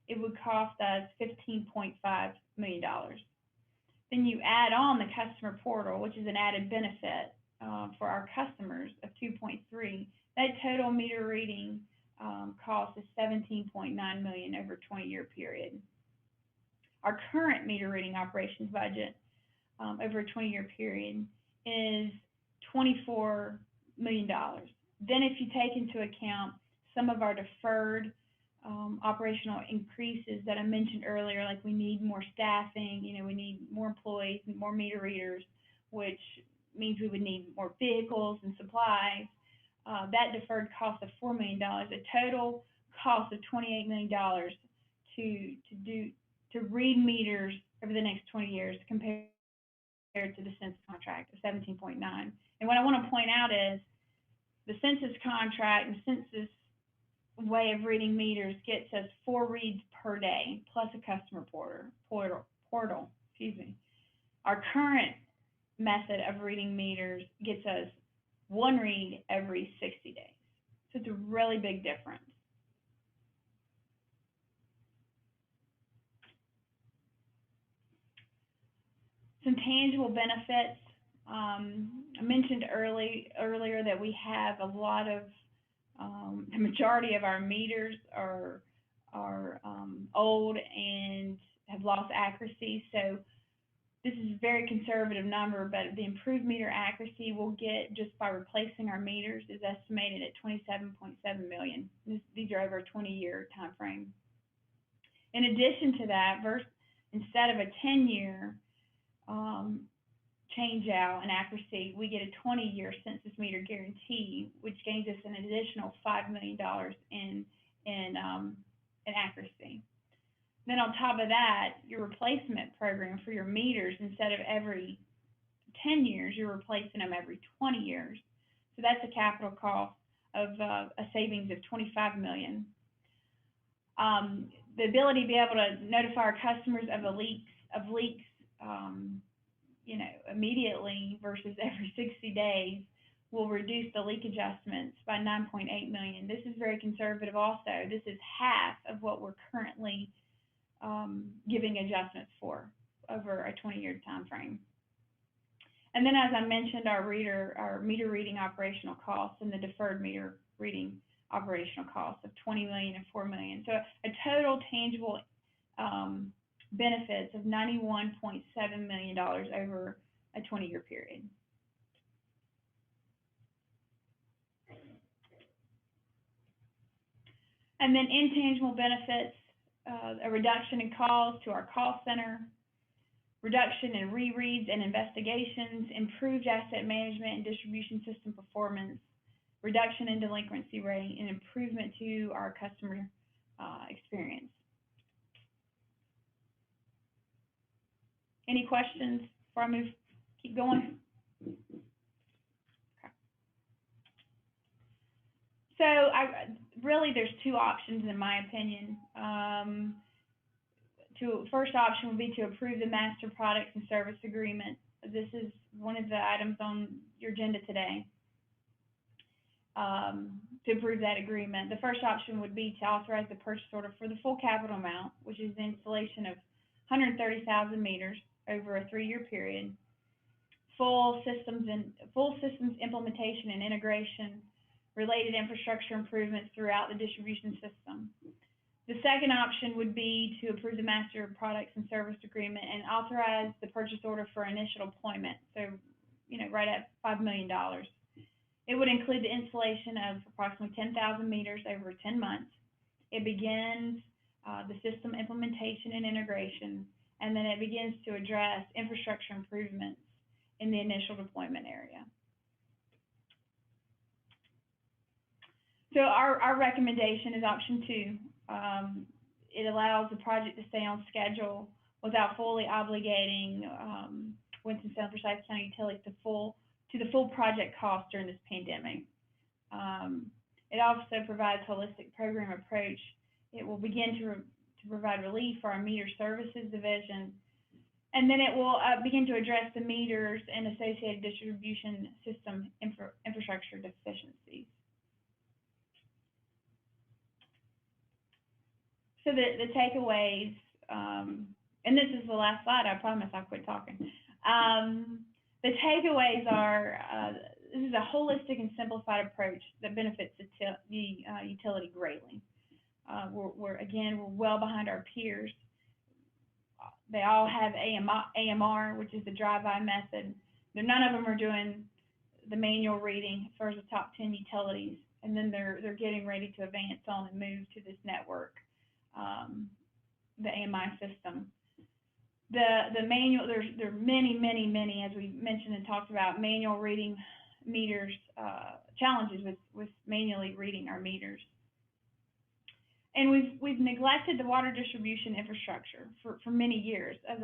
it would cost us $15.5 million. Then you add on the customer portal, which is an added benefit for our customers of $2.3. That total meter reading cost is $17.9 million over a 20-year period. Our current meter reading operations budget over a 20-year period is $24 million. Then if you take into account some of our deferred operational increases that I mentioned earlier, like we need more staffing, we need more employees, more meter readers, which means we would need more vehicles and supplies. That deferred cost of $4 million, a total cost of $28 million to read meters over the next 20 years compared to the Sensus contract of 17.9. And what I want to point out is the Sensus contract and Sensus way of reading meters gets us 4 reads per day plus a customer portal. Excuse me. Our current method of reading meters gets us 1 read every 60 days. So it's a really big difference. Some tangible benefits. I mentioned earlier that we have a lot of, the majority of our meters are old and have lost accuracy. So this is a very conservative number, but the improved meter accuracy we'll get just by replacing our meters is estimated at $27.7 million. These are over a 20-year time frame. In addition to that, instead of a 10-year change out in accuracy, we get a 20-year census meter guarantee, which gains us an additional $5 million in accuracy. Then on top of that, your replacement program for your meters, instead of every 10 years, you're replacing them every 20 years. So that's a capital cost of a savings of $25 million. The ability to be able to notify our customers of leaks, immediately versus every 60 days will reduce the leak adjustments by $9.8 million. This is very conservative also. This is half of what we're currently giving adjustments for over a 20-year time frame. And then, as I mentioned, our meter reading operational costs and the deferred meter reading operational costs of $20 million and $4 million. So a total tangible benefits of $91.7 million over a 20-year period. And then intangible benefits, a reduction in calls to our call center, reduction in rereads and investigations, improved asset management and distribution system performance, reduction in delinquency rate, and improvement to our customer experience. Any questions before I keep going? Okay. So really there's 2 options in my opinion. First option would be to approve the master products and service agreement. This is one of the items on your agenda today. To approve that agreement. The first option would be to authorize the purchase order for the full capital amount, which is the installation of 130,000 meters over a 3-year period, full systems implementation and integration, related infrastructure improvements throughout the distribution system. The second option would be to approve the master products and service agreement and authorize the purchase order for initial deployment. So, right at $5 million. It would include the installation of approximately 10,000 meters over 10 months. It begins the system implementation and integration, and then it begins to address infrastructure improvements in the initial deployment area. So our recommendation is option 2. It allows the project to stay on schedule without fully obligating Winston-Salem County Utilities to the full project cost during this pandemic. It also provides a holistic program approach. It will begin to provide relief for our meter services division, and then it will begin to address the meters and associated distribution system infrastructure deficiencies. So the takeaways, and this is the last slide, I promise I'll quit talking. The takeaways are, this is a holistic and simplified approach that benefits the utility greatly. We're well behind our peers. They all have AMR, which is the drive-by method. None of them are doing the manual reading as far as the top 10 utilities, and then they're getting ready to advance on and move to this network, the AMI system. The manual, there are many, as we mentioned and talked about, manual reading meters, challenges with manually reading our meters. And we've neglected the water distribution infrastructure for many years. As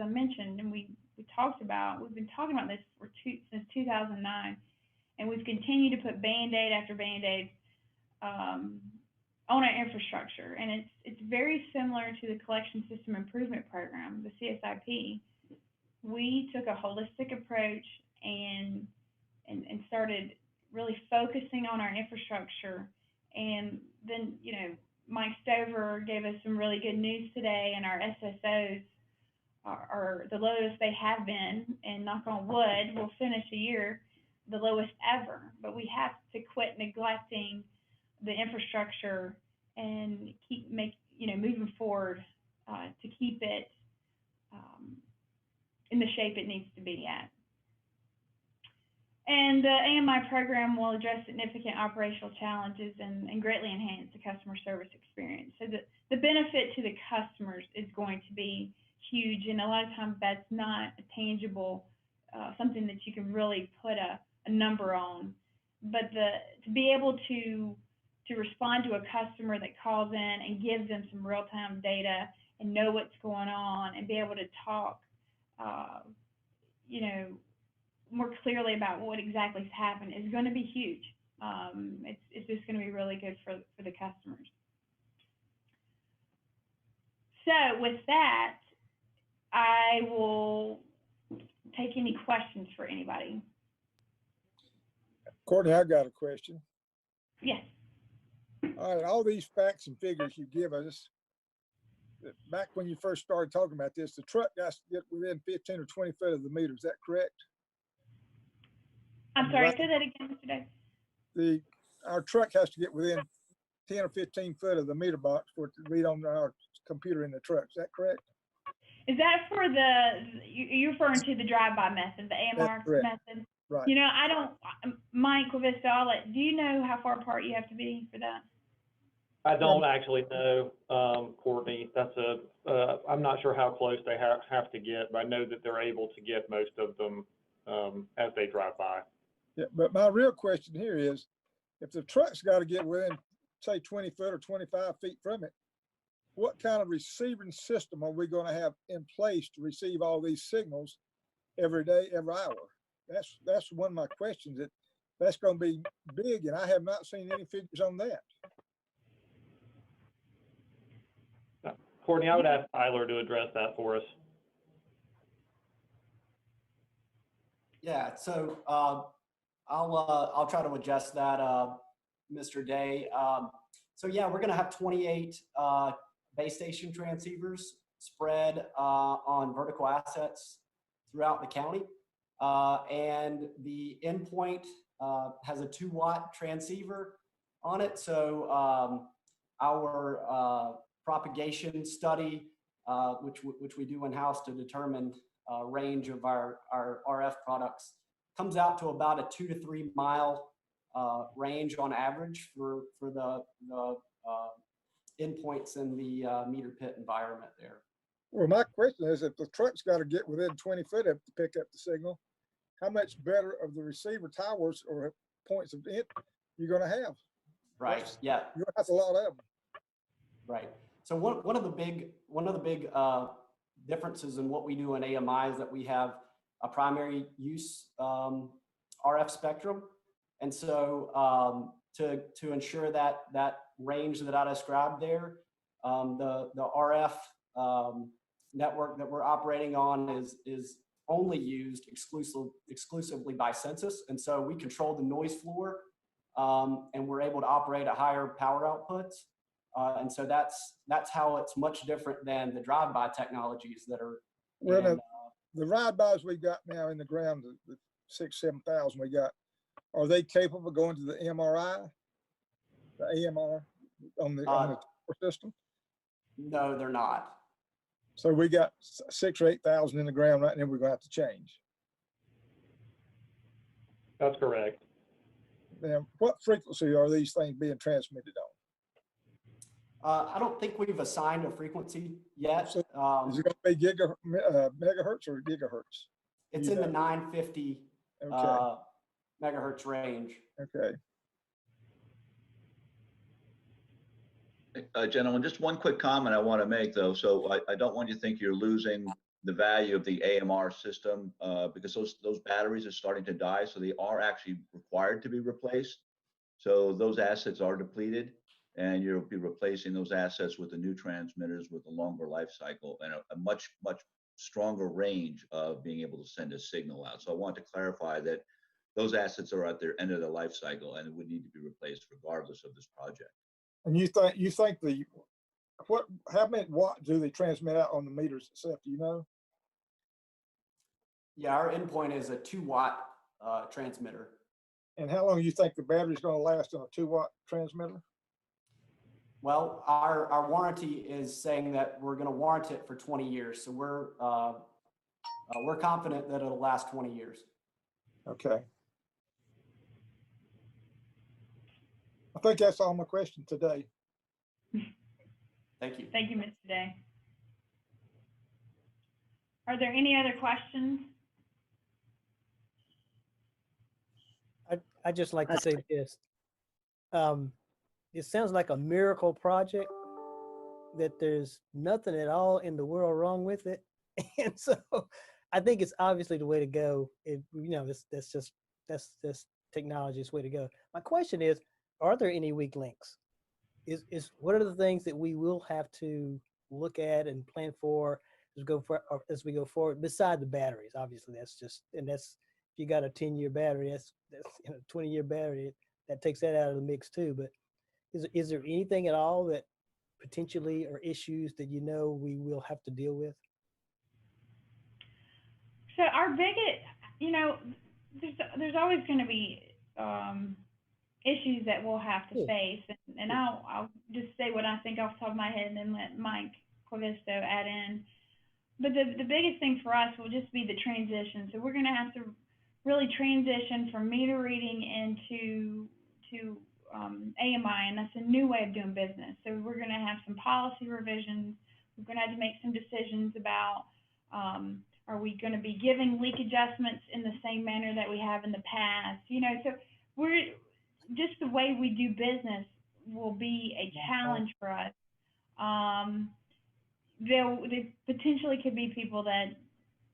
I mentioned, and we talked about, we've been talking about this since 2009, and we've continued to put Band-Aid after Band-Aid on our infrastructure, and it's very similar to the Collection System Improvement Program, the CSIP. We took a holistic approach and started really focusing on our infrastructure. And then, you know, Mike Stover gave us some really good news today, and our SSOs are the lowest they have been, and knock on wood, we'll finish the year the lowest ever. But we have to quit neglecting the infrastructure and keep moving forward to keep it in the shape it needs to be at. And the AMI program will address significant operational challenges and greatly enhance the customer service experience. So the benefit to the customers is going to be huge, and a lot of times that's not a tangible, something that you can really put a number on. But to be able to respond to a customer that calls in and gives them some real-time data and know what's going on and be able to talk, more clearly about what exactly has happened is going to be huge. It's just going to be really good for the customers. So with that, I will take any questions for anybody. Courtney, I've got a question. Yes. All right, all these facts and figures you give us, back when you first started talking about this, the truck has to get within 15 or 20 foot of the meter. Is that correct? I'm sorry, say that again, Mr. Davis. Our truck has to get within 10 or 15 foot of the meter box for it to read on our computer in the truck. Is that correct? Is that for you're referring to the drive-by method, the AMR method? Right. You know, Mike Vista, do you know how far apart you have to be for that? I don't actually know, Courtney. I'm not sure how close they have to get, but I know that they're able to get most of them as they drive by. Yeah, but my real question here is, if the truck's got to get within, say, 20 foot or 25 feet from it, what kind of receiving system are we going to have in place to receive all these signals every day, every hour? That's one of my questions. That's going to be big, and I have not seen any figures on that. Courtney, I would ask Tyler to address that for us. Yeah, so I'll try to adjust that, Mr. Day. So yeah, we're going to have 28 base station transceivers spread on vertical assets throughout the county. And the endpoint has a 2-watt transceiver on it. So our propagation study, which we do in-house to determine range of our RF products, comes out to about a 2 to 3 mile range on average for the endpoints in the meter pit environment there. Well, my question is, if the truck's got to get within 20 foot of it to pick up the signal, how much better of the receiver towers or points of it you're going to have? Right. Yeah. You're going to have a lot of them. Right. So one of the big differences in what we do in AMI is that we have a primary use RF spectrum, and so to ensure that range that I described there, the RF network that we're operating on is only used exclusively by Sensus, and so we control the noise floor, and we're able to operate at higher power outputs. And so that's how it's much different than the drive-by technologies that are. Well, the ride-bys we got now in the ground, the 6,000-7,000 we got, are they capable of going to the MRI, the AMR on the system? No, they're not. So we got 6,000 or 8,000 in the ground right now. We're going to have to change. That's correct. Now, what frequency are these things being transmitted on? I don't think we've assigned a frequency yet. So is it going to be megahertz or gigahertz? It's in the 950 megahertz range. Okay. Gentlemen, just one quick comment I want to make, though. So I don't want you to think you're losing the value of the AMR system because those batteries are starting to die. So they are actually required to be replaced. So those assets are depleted. and you'll be replacing those assets with the new transmitters with a longer life cycle and a much stronger range of being able to send a signal out. So I want to clarify that those assets are at their end of their life cycle and would need to be replaced regardless of this project. And you think how many watt do they transmit out on the meters itself? Do you know? Yeah, our endpoint is a 2-watt transmitter. And how long do you think the battery's going to last on a 2-watt transmitter? Well, our warranty is saying that we're going to warrant it for 20 years. So we're confident that it'll last 20 years. Okay. I think that's all my questions today. Thank you. Thank you, Mr. Day. Are there any other questions? I'd just like to say this. It sounds like a miracle project, that there's nothing at all in the world wrong with it. And so I think it's obviously the way to go. That's just technology's way to go. My question is, are there any weak links? What are the things that we will have to look at and plan for as we go forward, beside the batteries? Obviously, if you got a 10-year battery, that's 20-year battery, that takes that out of the mix too. But is there anything at all that potentially are issues that we will have to deal with? So our biggest, there's always going to be issues that we'll have to face, and I'll just say what I think off the top of my head, and then let Mike Clavisto add in. But the biggest thing for us will just be the transition. So we're going to have to really transition from meter reading into AMI, and that's a new way of doing business. So we're going to have some policy revisions. We're going to have to make some decisions about are we going to be giving leak adjustments in the same manner that we have in the past? So we're just the way we do business will be a challenge for us. There potentially could be people that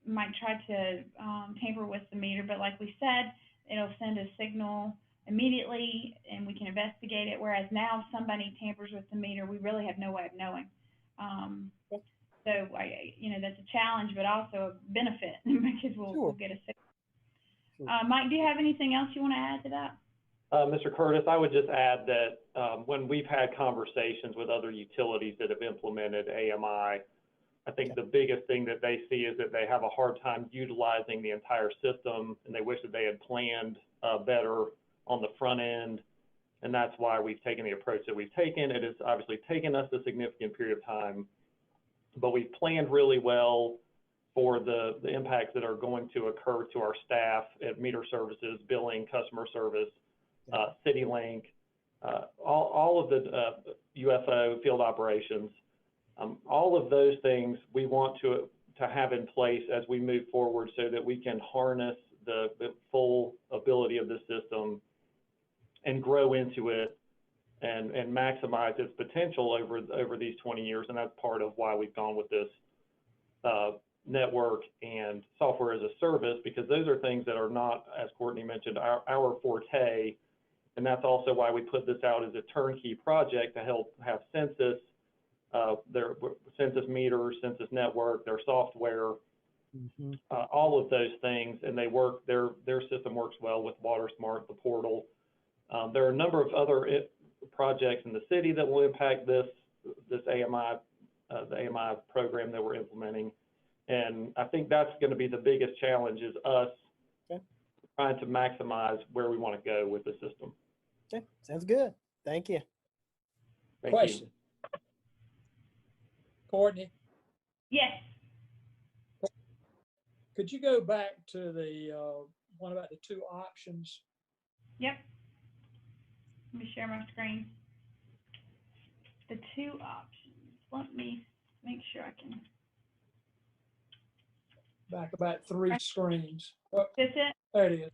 might try to tamper with the meter, but like we said, it'll send a signal immediately and we can investigate it. Whereas now, if somebody tampers with the meter, we really have no way of knowing. So that's a challenge, but also a benefit because we'll get a signal. Mike, do you have anything else you want to add to that? Mr. Curtis, I would just add that when we've had conversations with other utilities that have implemented AMI, I think the biggest thing that they see is that they have a hard time utilizing the entire system, and they wish that they had planned better on the front end. And that's why we've taken the approach that we've taken. It has obviously taken us a significant period of time, but we've planned really well for the impacts that are going to occur to our staff at meter services, billing, customer service, CityLink, all of the UFO field operations, all of those things we want to have in place as we move forward so that we can harness the full ability of the system and grow into it and maximize its potential over these 20 years. And that's part of why we've gone with this network and software as a service, because those are things that are not, as Courtney mentioned, our forte. And that's also why we put this out as a turnkey project to help have Sensus, their Sensus meters, Sensus network, their software, all of those things, and they work. Their system works well with WaterSmart, the portal. There are a number of other projects in the city that will impact this AMI, the AMI program that we're implementing, and I think that's going to be the biggest challenge is us trying to maximize where we want to go with the system. Okay, sounds good. Thank you. Question. Courtney? Yes. Could you go back to the one about the two options? Yep. Let me share my screen. The two options. Let me make sure I can. Back about 3 screens. That's it? There it is.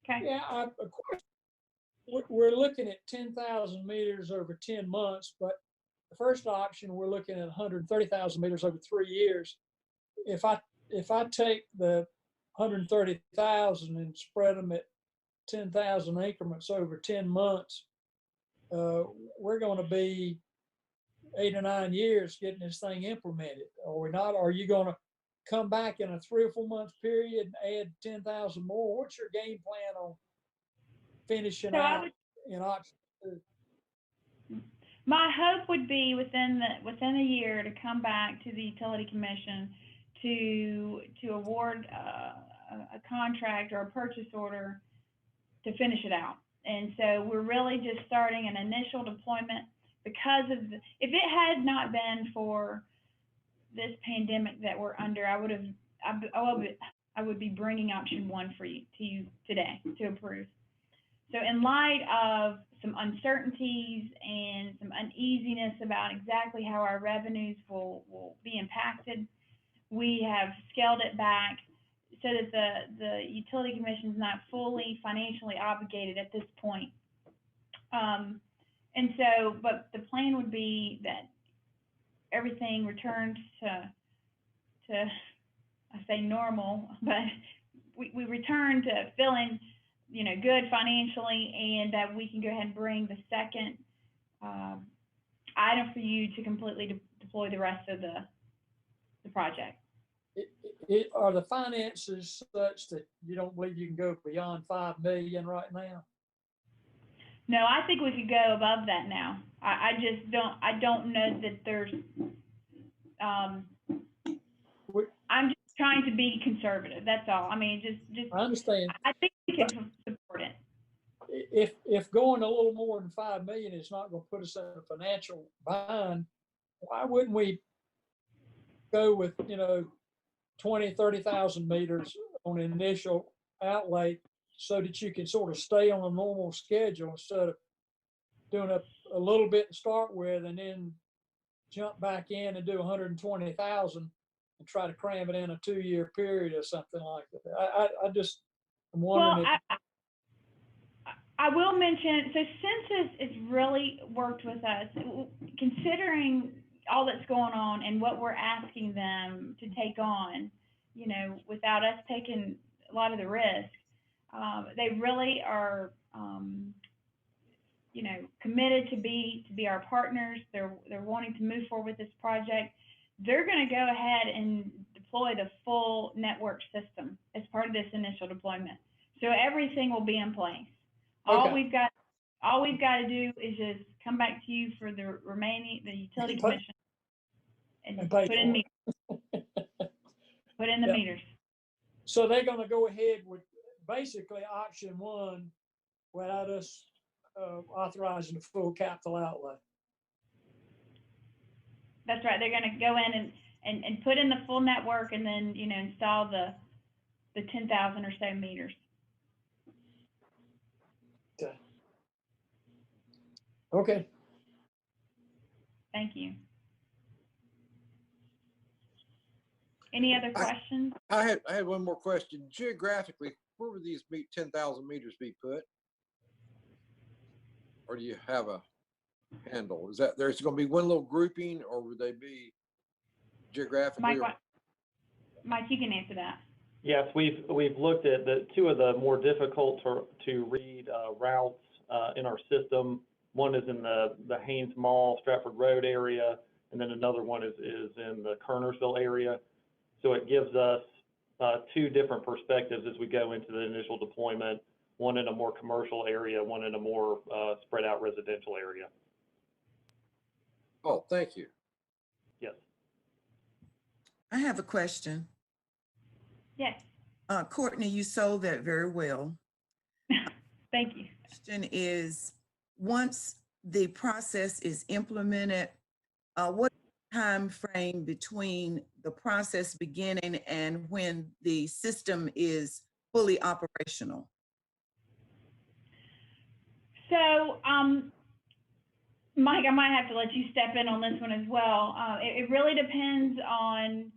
Okay. Yeah, of course, we're looking at 10,000 meters over 10 months, but the first option, we're looking at 130,000 meters over 3 years. If I take the 130,000 and spread them at 10,000 increments over 10 months, we're going to be 8 or 9 years getting this thing implemented. Are we not? Are you going to come back in a 3 or 4 month period and add 10,000 more? What's your game plan on finishing out in option 2? My hope would be within a year to come back to the Utility Commission to award a contract or a purchase order to finish it out. And so we're really just starting an initial deployment because of if it had not been for this pandemic that we're under, I would be bringing option 1 to you today to approve. So in light of some uncertainties and some uneasiness about exactly how our revenues will be impacted, we have scaled it back so that the Utility Commission is not fully financially obligated at this point. And so, but the plan would be that everything returns to I say normal, but we return to feeling, good financially, and that we can go ahead and bring the second item for you to completely deploy the rest of the project. Are the finances such that you don't believe you can go beyond 5 million right now? No, I think we could go above that now. I don't know that there's, I'm just trying to be conservative. That's all. I mean, just. I understand. I think we can support it. If going a little more than 5 million is not going to put us in a financial bind, why wouldn't we go with, 20, 30,000 meters on an initial outlay so that you can sort of stay on a normal schedule instead of doing a little bit to start with and then jump back in and do 120,000 and try to cram it in a 2-year period or something like that. I'm wondering I will mention, so Sensus has really worked with us, considering all that's going on and what we're asking them to take on, without us taking a lot of the risk. They really are, committed to be our partners. They're wanting to move forward with this project. They're going to go ahead and deploy the full network system as part of this initial deployment. So everything will be in place. Okay. All we've got to do is just come back to you for the Utility Commission and put in meters. Put in the meters. So they're going to go ahead with basically option 1 without us authorizing the full capital outlay. That's right. They're going to go in and put in the full network and then, install the 10,000 or so meters. Okay. Thank you. Any other questions? I had one more question. Geographically, where would these 10,000 meters be put? Or do you have a handle? Is that there's going to be one little grouping, or would they be geographically? Mike, you can answer that. Yes, we've looked at the 2 of the more difficult to read routes in our system. One is in the Haynes Mall, Stratford Road area, and then another one is in the Kernersville area. So it gives us 2 different perspectives as we go into the initial deployment, one in a more commercial area, one in a more spread out residential area. Oh, thank you. Yes. I have a question. Yes. Courtney, you sold that very well. Thank you. Question is, once the process is implemented, what time frame between the process beginning and when the system is fully operational? So, Mike, I might have to let you step in on this one as well. It really depends on,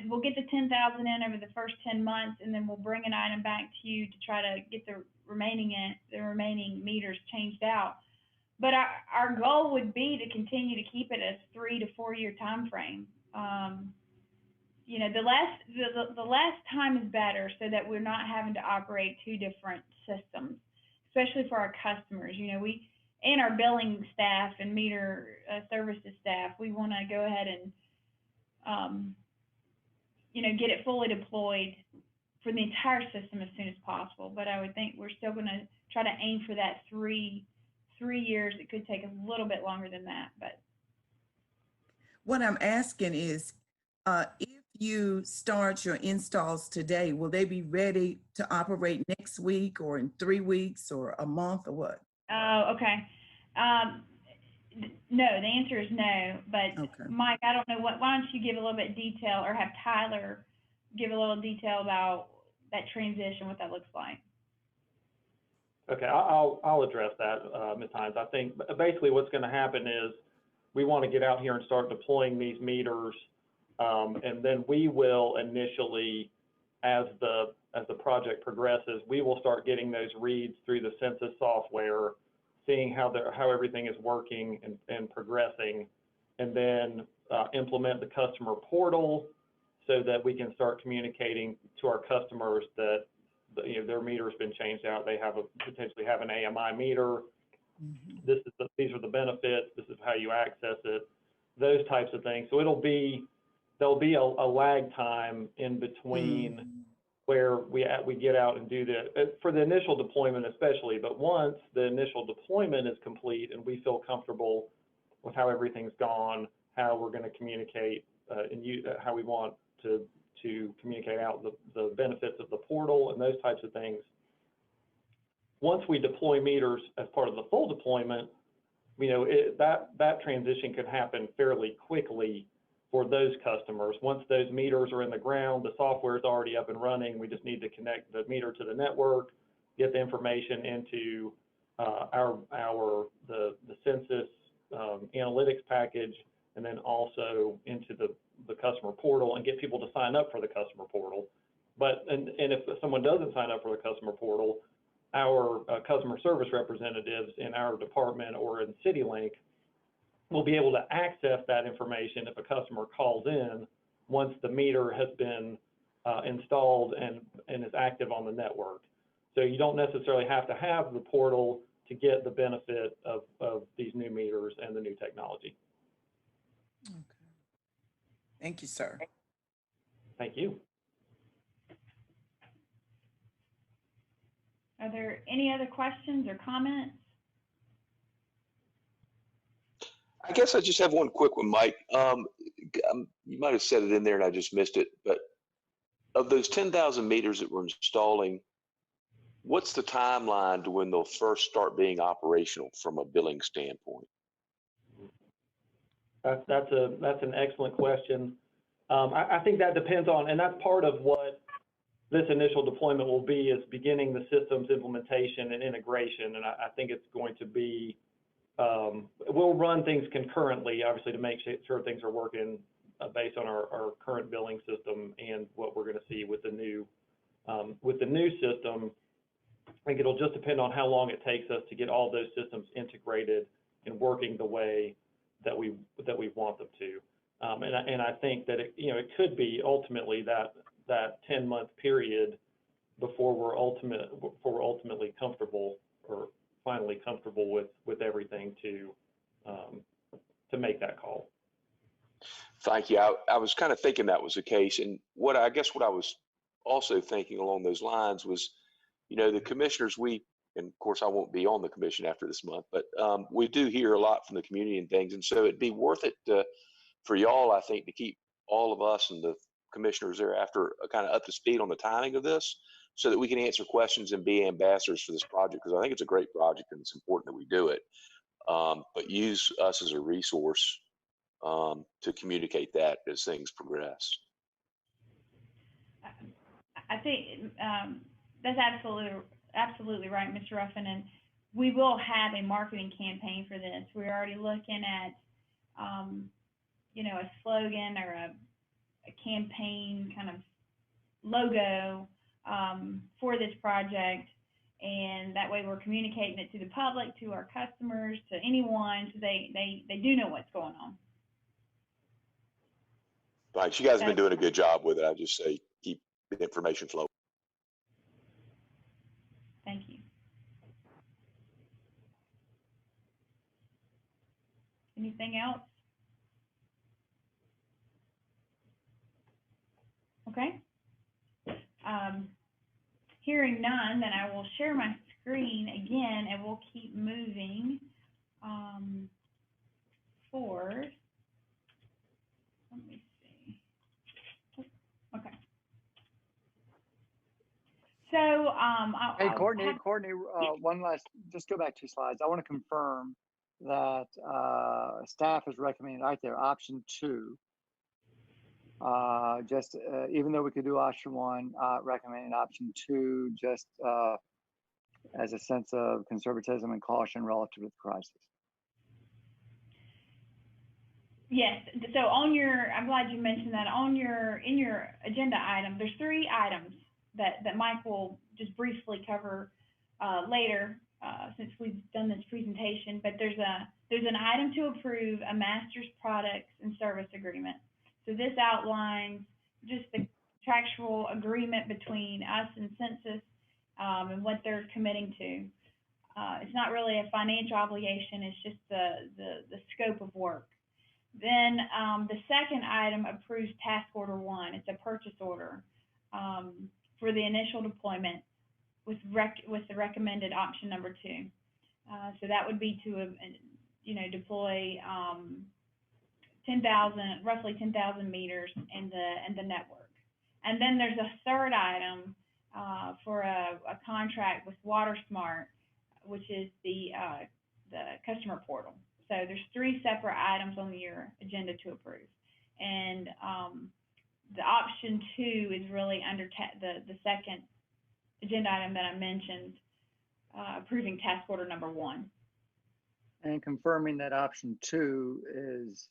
we'll get the 10,000 in over the first 10 months, and then we'll bring an item back to you to try to get the remaining meters changed out. But our goal would be to continue to keep it as 3 to 4 year time frame. The less time is better, so that we're not having to operate 2 different systems, especially for our customers. and our billing staff and meter services staff, we want to go ahead and, you know, get it fully deployed for the entire system as soon as possible. But I would think we're still going to try to aim for that three years. It could take a little bit longer than that, but. What I'm asking is, if you start your installs today, will they be ready to operate next week or in 3 weeks or a month or what? Oh, okay. No, the answer is no, but Okay. Mike, I don't know why don't you give a little bit of detail, or have Tyler give a little detail about that transition, what that looks like. Okay, I'll address that, Ms. Hines. I think basically what's going to happen is we want to get out here and start deploying these meters, and then we will initially, as the project progresses, we will start getting those reads through the Sensus software, seeing how everything is working and progressing, and then implement the customer portal so that we can start communicating to our customers that their meter's been changed out. They potentially have an AMI meter. These are the benefits. This is how you access it. Those types of things. So there'll be a lag time in between where we get out and do for the initial deployment especially. But once the initial deployment is complete and we feel comfortable with how everything's gone, how we're going to communicate, how we want to communicate out the benefits of the portal and those types of things. Once we deploy meters as part of the full deployment, that transition can happen fairly quickly for those customers. Once those meters are in the ground, the software is already up and running. We just need to connect the meter to the network, get the information into the Sensus analytics package, and then also into the customer portal, and get people to sign up for the customer portal. And if someone doesn't sign up for the customer portal, our customer service representatives in our department or in CityLink will be able to access that information if a customer calls in once the meter has been installed and is active on the network. So you don't necessarily have to have the portal to get the benefit of these new meters and the new technology. Okay. Thank you, sir. Thank you. Are there any other questions or comments? I guess I just have one quick one, Mike. You might have said it in there and I just missed it, but of those 10,000 meters that we're installing, what's the timeline to when they'll first start being operational from a billing standpoint? That's an excellent question. I think that depends on, and that's part of what this initial deployment will be, is beginning the systems implementation and integration. And I think it's going to be, we'll run things concurrently, obviously, to make sure things are working based on our current billing system and what we're going to see with the new system. I think it'll just depend on how long it takes us to get all those systems integrated and working the way that we want them to. And I think that it could be ultimately that 10-month period before we're ultimately comfortable, or finally comfortable with everything to make that call. Thank you. I was kind of thinking that was the case, and what I was also thinking along those lines was, the commissioners, and of course I won't be on the commission after this month, but we do hear a lot from the community and things, and so it'd be worth it for y'all, I think, to keep all of us and the commissioners thereafter kind of up to speed on the timing of this, so that we can answer questions and be ambassadors for this project, because I think it's a great project and it's important that we do it, but use us as a resource to communicate that as things progress. I think that's absolutely right, Mr. Ruffin, and we will have a marketing campaign for this. We're already looking at, a slogan or a campaign kind of logo for this project, and that way we're communicating it to the public, to our customers, to anyone, so they do know what's going on. Right, you guys have been doing a good job with it. I just say keep the information flowing. Thank you. Anything else? Okay. Hearing none, then I will share my screen again and we'll keep moving forward. Let me see. Okay. So, Hey, Courtney, one last, just go back 2 slides. I want to confirm that staff is recommending right there, option 2. Even though we could do option 1, recommending option 2, just as a sense of conservatism and caution relative to the crisis. Yes, so on your, I'm glad you mentioned that, in your agenda item, there's 3 items that Mike will just briefly cover later since we've done this presentation, but there's an item to approve a master's products and service agreement. So this outlines just the contractual agreement between us and Sensus and what they're committing to. It's not really a financial obligation, it's just the scope of work. Then the second item approves task order 1. It's a purchase order for the initial deployment with the recommended option number 2. So that would be to deploy roughly 10,000 meters in the network. And then there's a third item for a contract with WaterSmart, which is the customer portal. So there's 3 separate items on your agenda to approve. And the option 2 is really under the second agenda item that I mentioned, approving task order number 1. And confirming that option 2 is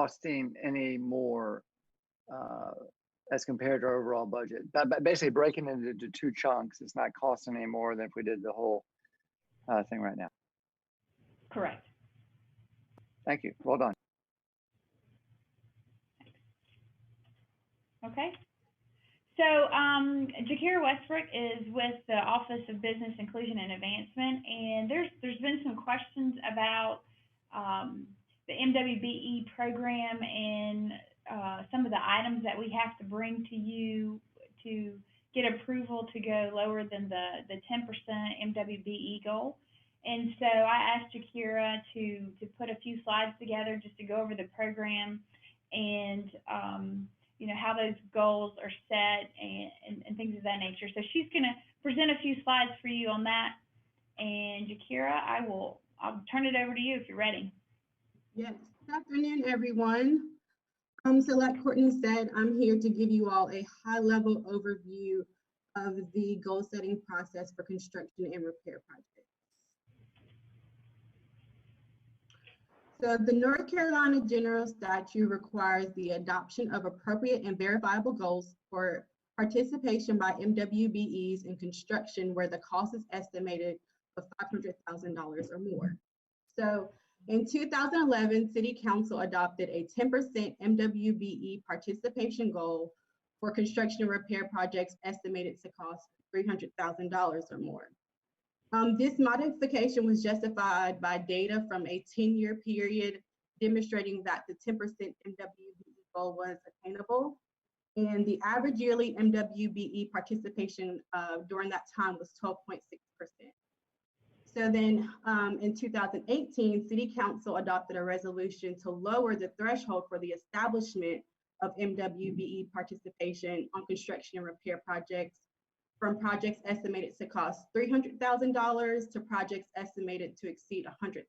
costing any more as compared to our overall budget. Basically breaking it into 2 chunks, it's not costing any more than if we did the whole thing right now. Correct. Thank you. Well done. Okay. So Jakira Westbrook is with the Office of Business Inclusion and Advancement, and there's been some questions about the MWBE program and some of the items that we have to bring to you to get approval to go lower than the 10% MWBE goal. And so I asked Jakira to put a few slides together just to go over the program and how those goals are set and things of that nature. So she's going to present a few slides for you on that. And Jakira, I'll turn it over to you if you're ready. Yes. Good afternoon, everyone. So like Courtney said, I'm here to give you all a high-level overview of the goal-setting process for construction and repair projects. So the North Carolina General Statute requires the adoption of appropriate and verifiable goals for participation by MWBEs in construction where the cost is estimated of $500,000 or more. So in 2011, City Council adopted a 10% MWBE participation goal for construction and repair projects estimated to cost $300,000 or more. This modification was justified by data from a 10-year period demonstrating that the 10% MWBE goal was attainable. And the average yearly MWBE participation during that time was 12.6%. So then in 2018, City Council adopted a resolution to lower the threshold for the establishment of MWBE participation on construction and repair projects from projects estimated to cost $300,000 to projects estimated to exceed $100,000.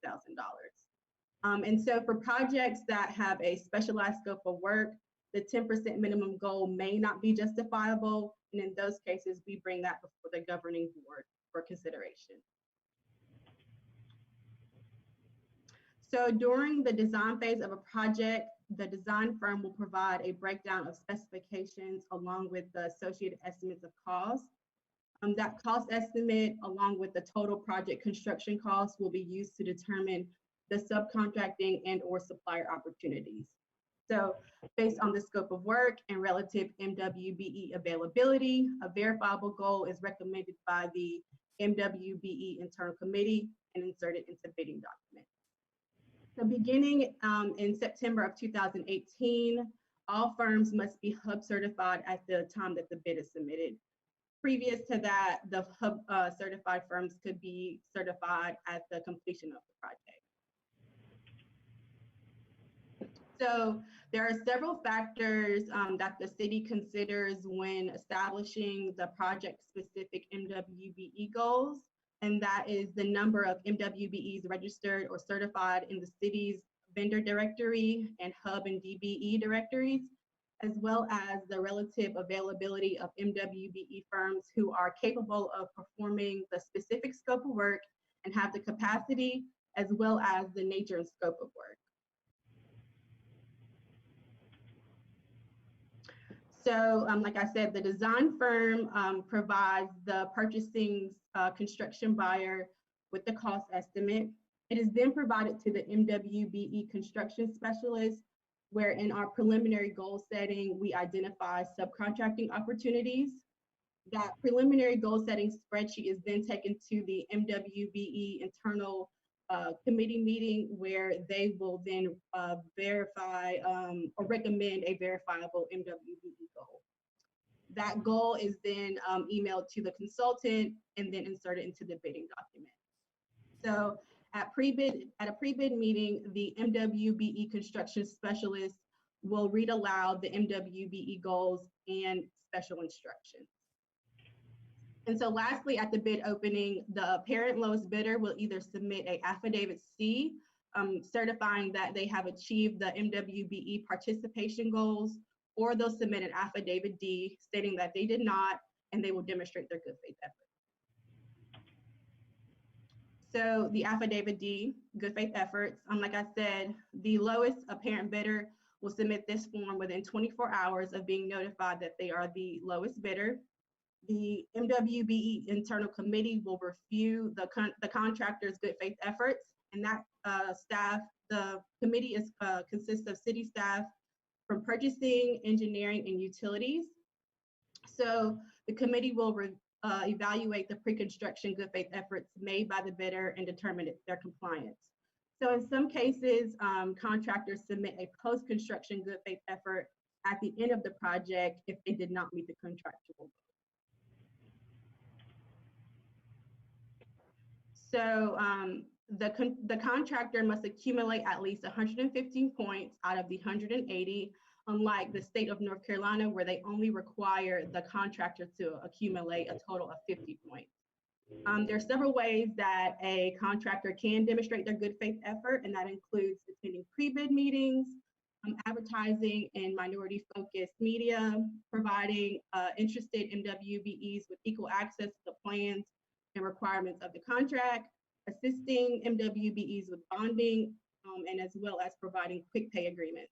And so for projects that have a specialized scope of work, the 10% minimum goal may not be justifiable. And in those cases, we bring that before the governing board for consideration. So during the design phase of a project, the design firm will provide a breakdown of specifications along with the associated estimates of cost. That cost estimate, along with the total project construction cost, will be used to determine the subcontracting and or supplier opportunities. So based on the scope of work and relative MWBE availability, a verifiable goal is recommended by the MWBE internal committee and inserted into bidding documents. So beginning in September of 2018, all firms must be HUB certified at the time that the bid is submitted. Previous to that, the HUB certified firms could be certified at the completion of the project. So there are several factors that the city considers when establishing the project-specific MWBE goals, and that is the number of MWBEs registered or certified in the city's vendor directory and HUB and DBE directories, as well as the relative availability of MWBE firms who are capable of performing the specific scope of work and have the capacity, as well as the nature and scope of work. So like I said, the design firm provides the purchasing construction buyer with the cost estimate. It is then provided to the MWBE construction specialist, where in our preliminary goal setting, we identify subcontracting opportunities. That preliminary goal setting spreadsheet is then taken to the MWBE internal committee meeting, where they will then verify or recommend a verifiable MWBE goal. That goal is then emailed to the consultant and then inserted into the bidding document. So at a pre-bid meeting, the MWBE construction specialist will read aloud the MWBE goals and special instructions. And so lastly, at the bid opening, the apparent lowest bidder will either submit a affidavit C certifying that they have achieved the MWBE participation goals, or they'll submit an affidavit D stating that they did not, and they will demonstrate their good faith effort. So the affidavit D, good faith efforts, like I said, the lowest apparent bidder will submit this form within 24 hours of being notified that they are the lowest bidder. The MWBE internal committee will review the contractor's good faith efforts, and that the committee consists of city staff from purchasing, engineering, and utilities. So the committee will evaluate the pre-construction good faith efforts made by the bidder and determine their compliance. So in some cases, contractors submit a post-construction good faith effort at the end of the project if they did not meet the contractual goal. So the contractor must accumulate at least 115 points out of the 180, unlike the state of North Carolina, where they only require the contractor to accumulate a total of 50 points. There are several ways that a contractor can demonstrate their good faith effort, and that includes attending pre-bid meetings, advertising in minority-focused media, providing interested MWBEs with equal access to the plans and requirements of the contract, assisting MWBEs with bonding, and as well as providing quick pay agreements.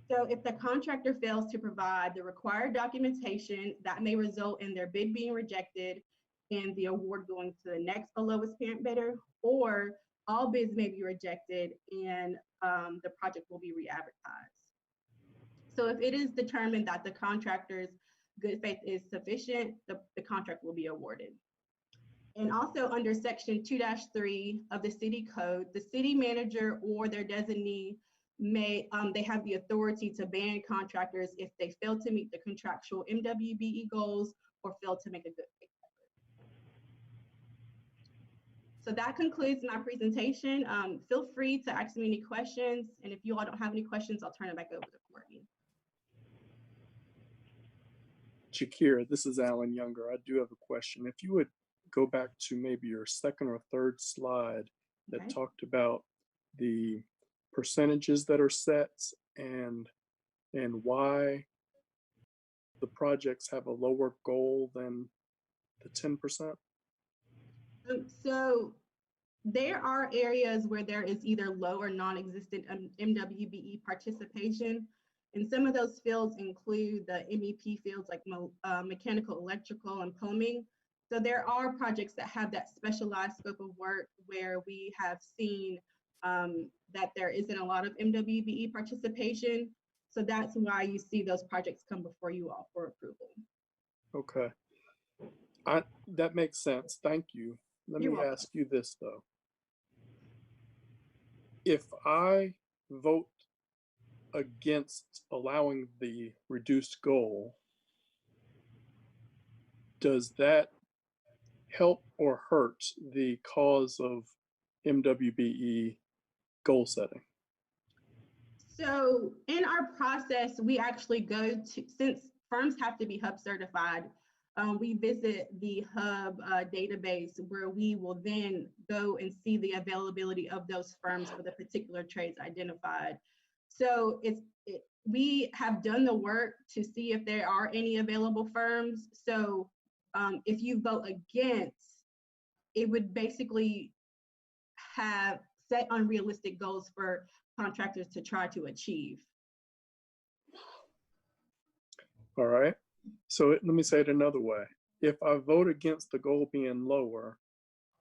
So if the contractor fails to provide the required documentation, that may result in their bid being rejected and the award going to the next lowest parent bidder, or all bids may be rejected and the project will be re-advertised. So if it is determined that the contractor's good faith is sufficient, the contract will be awarded. And also under section 2-3 of the city code, the city manager or their designee may, they have the authority to ban contractors if they fail to meet the contractual MWBE goals or fail to make a good faith effort. So that concludes my presentation. Feel free to ask me any questions. And if you all don't have any questions, I'll turn it back over to Courtney. Shakira, this is Alan Younger. I do have a question. If you would go back to maybe your second or third slide that talked about the percentages that are set and why the projects have a lower goal than the 10%? So there are areas where there is either low or non-existent MWBE participation. And some of those fields include the MEP fields like mechanical, electrical, and plumbing. So there are projects that have that specialized scope of work where we have seen that there isn't a lot of MWBE participation. So that's why you see those projects come before you all for approval. Okay. That makes sense. Thank you. Let me ask you this though. If I vote against allowing the reduced goal, does that help or hurt the cause of MWBE goal setting? So in our process, we actually go to, since firms have to be hub certified, we visit the hub database where we will then go and see the availability of those firms for the particular trades identified. So we have done the work to see if there are any available firms. So if you vote against, it would basically have set unrealistic goals for contractors to try to achieve. All right. So let me say it another way. If I vote against the goal being lower,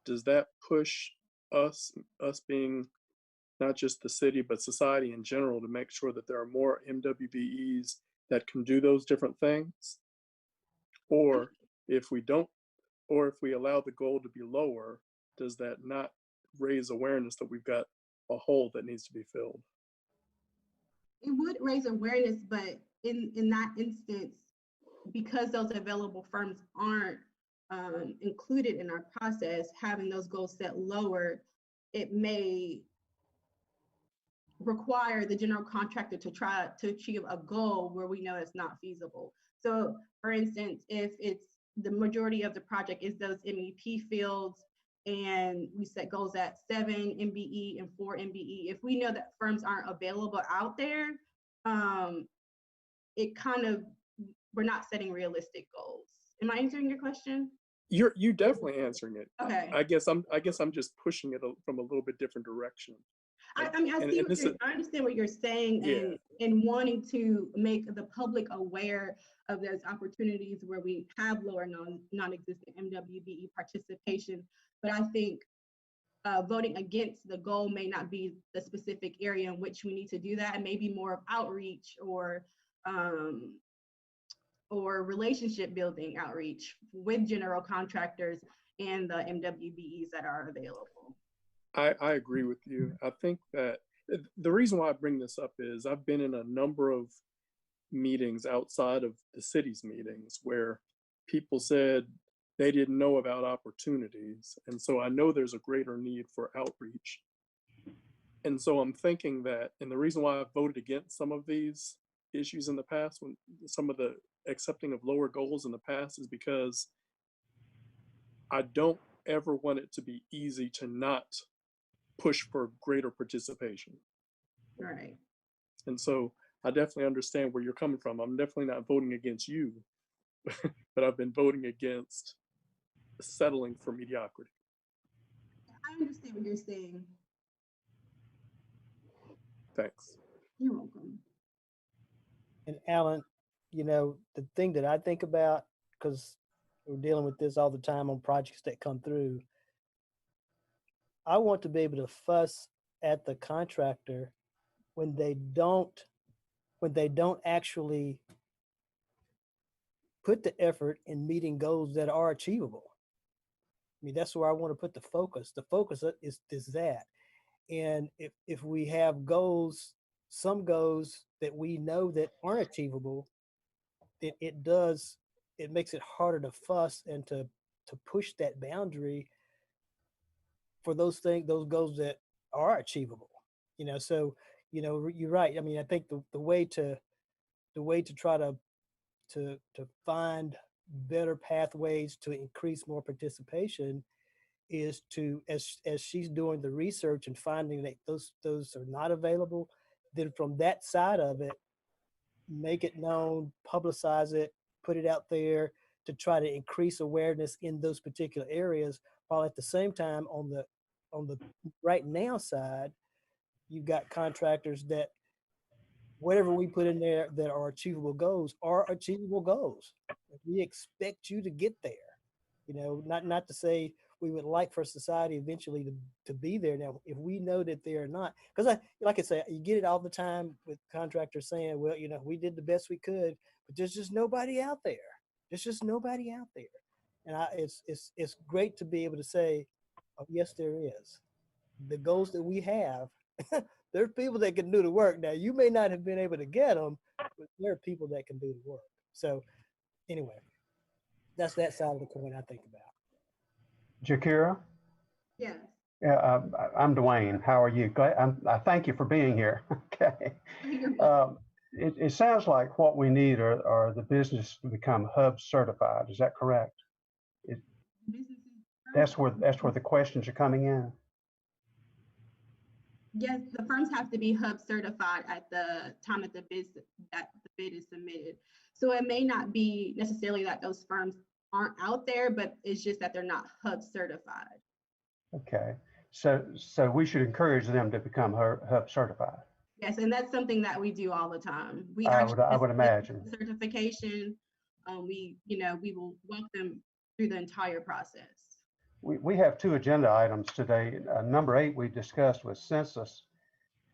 does that push us being not just the city, but society in general, to make sure that there are more MWBEs that can do those different things? Or if we don't, or if we allow the goal to be lower, does that not raise awareness that we've got a hole that needs to be filled? It would raise awareness, but in that instance, because those available firms aren't included in our process, having those goals set lower, it may require the general contractor to try to achieve a goal where we know it's not feasible. So for instance, if it's the majority of the project is those MEP fields and we set goals at 7 MBE and 4 MBE, if we know that firms aren't available out there, it kind of, we're not setting realistic goals. Am I answering your question? You definitely answering it. Okay. I guess I'm just pushing it from a little bit different direction. I mean, I understand what you're saying, and wanting to make the public aware of those opportunities where we have lower non-existent MWBE participation. But I think voting against the goal may not be the specific area in which we need to do that. It may be more of outreach or relationship building outreach with general contractors and the MWBEs that are available. I agree with you. I think that the reason why I bring this up is I've been in a number of meetings outside of the city's meetings where people said they didn't know about opportunities. And so I know there's a greater need for outreach. And so I'm thinking that, and the reason why I voted against some of these issues in the past, when some of the accepting of lower goals in the past, is because I don't ever want it to be easy to not push for greater participation. Right. And so I definitely understand where you're coming from. I'm definitely not voting against you, but I've been voting against settling for mediocrity. I understand what you're saying. Thanks. You're welcome. And Alan, you know, the thing that I think about, because we're dealing with this all the time on projects that come through, I want to be able to fuss at the contractor when they don't actually put the effort in meeting goals that are achievable. I mean, that's where I want to put the focus. The focus is that. And if we have goals, some goals that we know that aren't achievable, it makes it harder to fuss and to push that boundary for those goals that are achievable. You know, so, you know, you're right. I mean, I think the way to try to find better pathways to increase more participation is to, as she's doing the research and finding that those are not available, then from that side of it, make it known, publicize it, put it out there to try to increase awareness in those particular areas, while at the same time on the right now side, you've got contractors that whatever we put in there that are achievable goals are achievable goals. We expect you to get there. You know, not to say we would like for society eventually to be there. Now, if we know that they are not, because like I say, you get it all the time with contractors saying, well, you know, we did the best we could, but there's just nobody out there. There's just nobody out there. And it's great to be able to say, oh, yes, there is. The goals that we have There are people that can do the work. Now, you may not have been able to get them, but there are people that can do the work. So anyway, that's that side of the coin I think about. Jakira? Yes. Yeah, I'm Dwayne. How are you? I thank you for being here. Okay. It sounds like what we need are the business to become hub certified. Is that correct? That's where the questions are coming in. Yes, the firms have to be hub certified at the time that the bid is submitted. So it may not be necessarily that those firms aren't out there, but it's just that they're not hub certified. Okay. So we should encourage them to become hub certified. Yes, and that's something that we do all the time. We I actually would imagine. Certification. We will walk them through the entire process. We have 2 agenda items today. Number 8 we discussed was Sensus,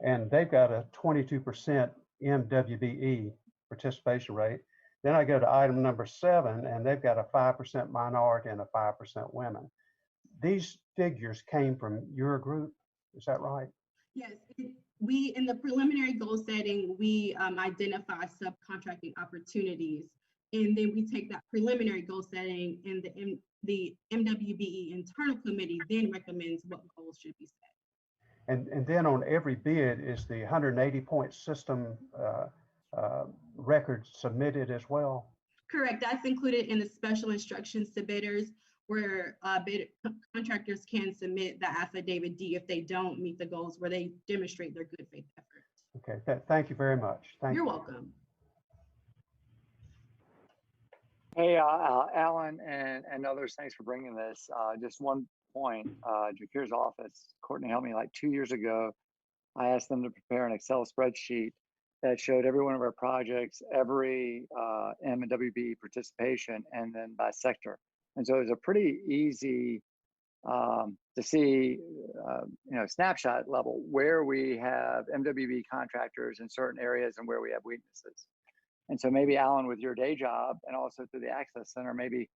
and they've got a 22% MWBE participation rate. Then I go to item number 7, and they've got a 5% minority and a 5% women. These figures came from your group, is that right? Yes, we in the preliminary goal setting, we identify subcontracting opportunities, and then we take that preliminary goal setting, and the MWBE internal committee then recommends what goals should be set. And then on every bid is the 180-point system record submitted as well? Correct. That's included in the special instructions to bidders, where contractors can submit the affidavit D if they don't meet the goals, where they demonstrate their good faith efforts. Okay, thank you very much. You're welcome. Hey, Alan and others, thanks for bringing this. Just one point, Jakir's office, Courtney helped me like 2 years ago. I asked them to prepare an Excel spreadsheet that showed every one of our projects, every M and WB participation, and then by sector. And so it was a pretty easy to see, snapshot level where we have MWB contractors in certain areas and where we have weaknesses. And so maybe Alan, with your day job and also through the Access Center, maybe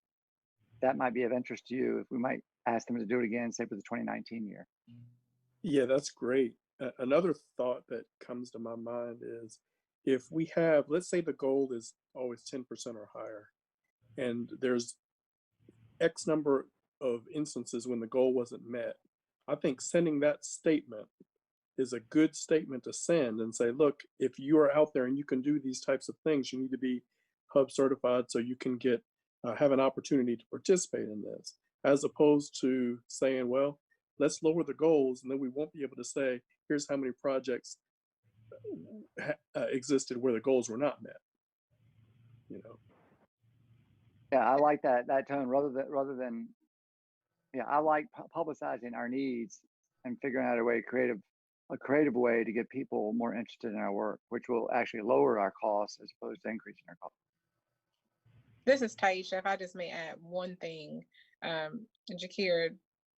that might be of interest to you if we might ask them to do it again, say for the 2019 year. Yeah, that's great. Another thought that comes to my mind is if we have, let's say the goal is always 10% or higher, and there's X number of instances when the goal wasn't met, I think sending that statement is a good statement to send and say, look, if you are out there and you can do these types of things, you need to be hub certified so you can get have an opportunity to participate in this, as opposed to saying, well, let's lower the goals and then we won't be able to say, here's how many projects existed where the goals were not met. Yeah, I like that tone rather than I like publicizing our needs and figuring out a creative way to get people more interested in our work, which will actually lower our costs as opposed to increasing our costs. This is Taisha. If I just may add one thing, Jakir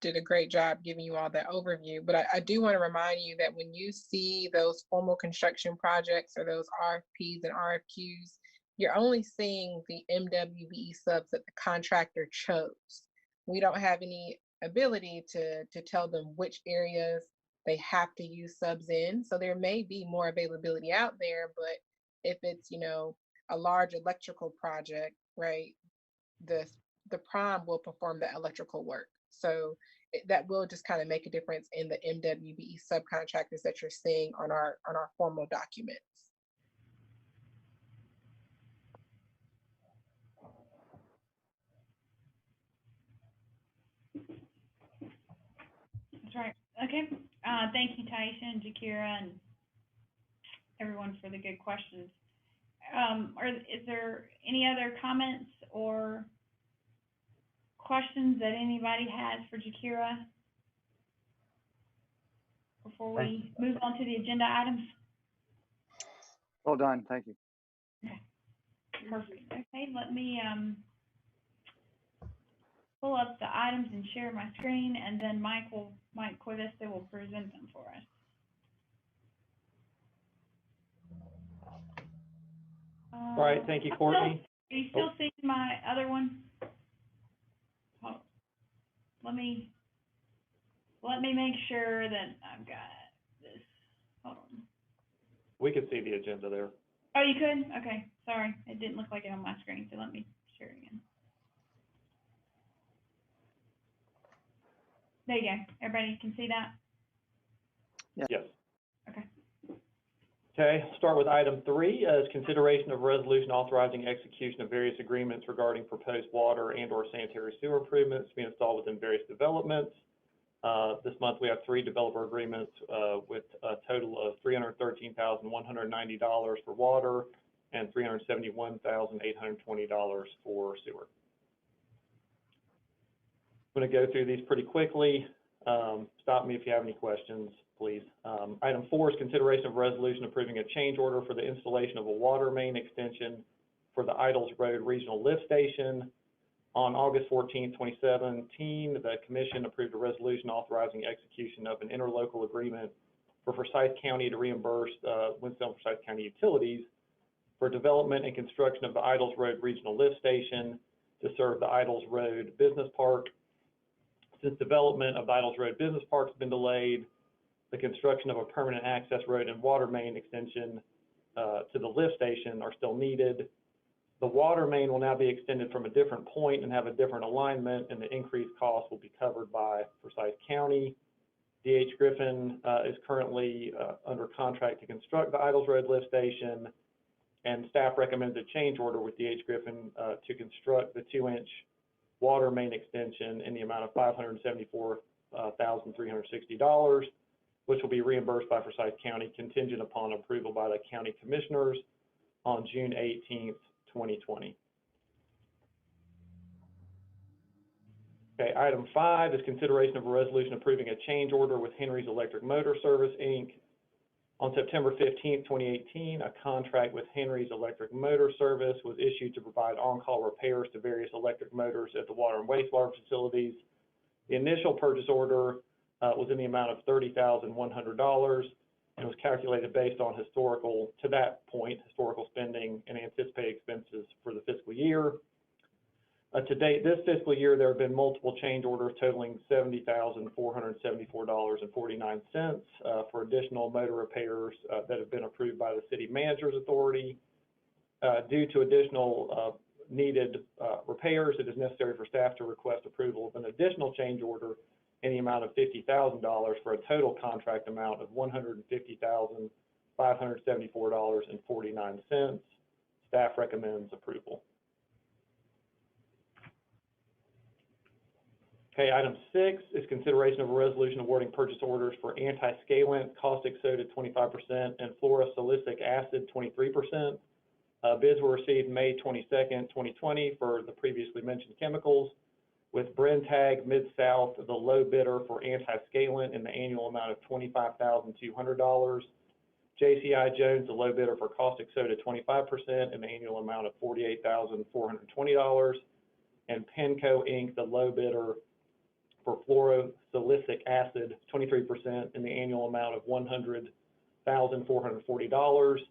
did a great job giving you all that overview, but I do want to remind you that when you see those formal construction projects or those RFPs and RFQs, you're only seeing the MWBE subs that the contractor chose. We don't have any ability to tell them which areas they have to use subs in. So there may be more availability out there, but if it's, a large electrical project, right, the prime will perform the electrical work. So that will just kind of make a difference in the MWBE subcontractors that you're seeing on our formal documents. That's right. Okay. Thank you, Taisha and Jakira and everyone for the good questions. Is there any other comments or questions that anybody has for Jakira before we move on to the agenda items? Well done. Thank you. Okay. Perfect. Okay, let me pull up the items and share my screen, and then Mike Quivista will present them for us. All right, thank you, Courtney. Are you still seeing my other one? Oh, let me make sure that I've got this We can see the agenda there. Oh, you could? Okay, sorry. It didn't look like it on my screen, so let me share it again. There you go. Everybody can see that? Yes. Okay. Okay, start with item 3, as consideration of resolution authorizing execution of various agreements regarding proposed water and/or sanitary sewer improvements to be installed within various developments. This month we have 3 developer agreements with a total of $313,190 for water and $371,820 for sewer. I'm going to go through these pretty quickly. Stop me if you have any questions, please. Item 4 is consideration of resolution approving a change order for the installation of a water main extension for the Idols Road Regional Lift Station. On August 14, 2017, the Commission approved a resolution authorizing execution of an interlocal agreement for Forsyth County to reimburse Winston-Salem Forsyth County Utilities for development and construction of the Idols Road Regional Lift Station to serve the Idols Road Business Park. Since development of the Idols Road Business Park has been delayed, the construction of a permanent access road and water main extension to the lift station are still needed. The water main will now be extended from a different point and have a different alignment, and the increased cost will be covered by Forsyth County. D.H. Griffin is currently under contract to construct the Idols Road lift station, and staff recommends a change order with D.H. Griffin to construct the 2-inch water main extension in the amount of $574,360, which will be reimbursed by Forsyth County contingent upon approval by the county commissioners on June 18th, 2020. Okay, item 5 is consideration of a resolution approving a change order with Henry's Electric Motor Service, Inc. On September 15th, 2018, a contract with Henry's Electric Motor Service was issued to provide on-call repairs to various electric motors at the water and wastewater facilities. The initial purchase order was in the amount of $30,100 and was calculated based on historical spending and anticipated expenses for the fiscal year. To date, this fiscal year, there have been multiple change orders totaling $70,474.49 for additional motor repairs that have been approved by the City Manager's Authority. Due to additional needed repairs, it is necessary for staff to request approval of an additional change order in the amount of $50,000 for a total contract amount of $150,574.49. Staff recommends approval. Okay, item 6 is consideration of a resolution awarding purchase orders for anti-scalant, caustic soda 25%, and fluorosilicic acid 23%. Bids were received May 22nd, 2020 for the previously mentioned chemicals, with Brentag Mid-South the low bidder for anti-scalant in the annual amount of $25,200. JCI Jones the low bidder for caustic soda 25% in the annual amount of $48,420. And Penco Inc. the low bidder for fluorosilicic acid 23% in the annual amount of $100,440.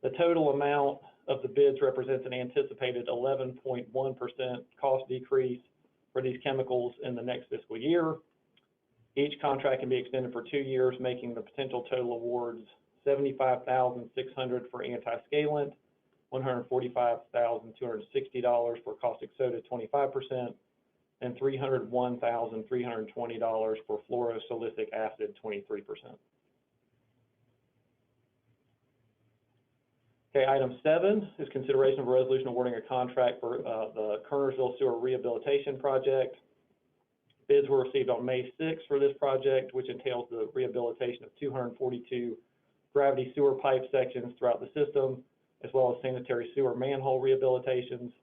The total amount of the bids represents an anticipated 11.1% cost decrease for these chemicals in the next fiscal year. Each contract can be extended for 2 years, making the potential total awards $75,600 for anti-scalant, $145,260 for caustic soda 25%, and $301,320 for fluorosilicic acid 23%. Okay, item 7 is consideration of a resolution awarding a contract for the Kernersville Sewer Rehabilitation Project. Bids were received on May 6th for this project, which entails the rehabilitation of 242 gravity sewer pipe sections throughout the system, as well as sanitary sewer manhole rehabilitations.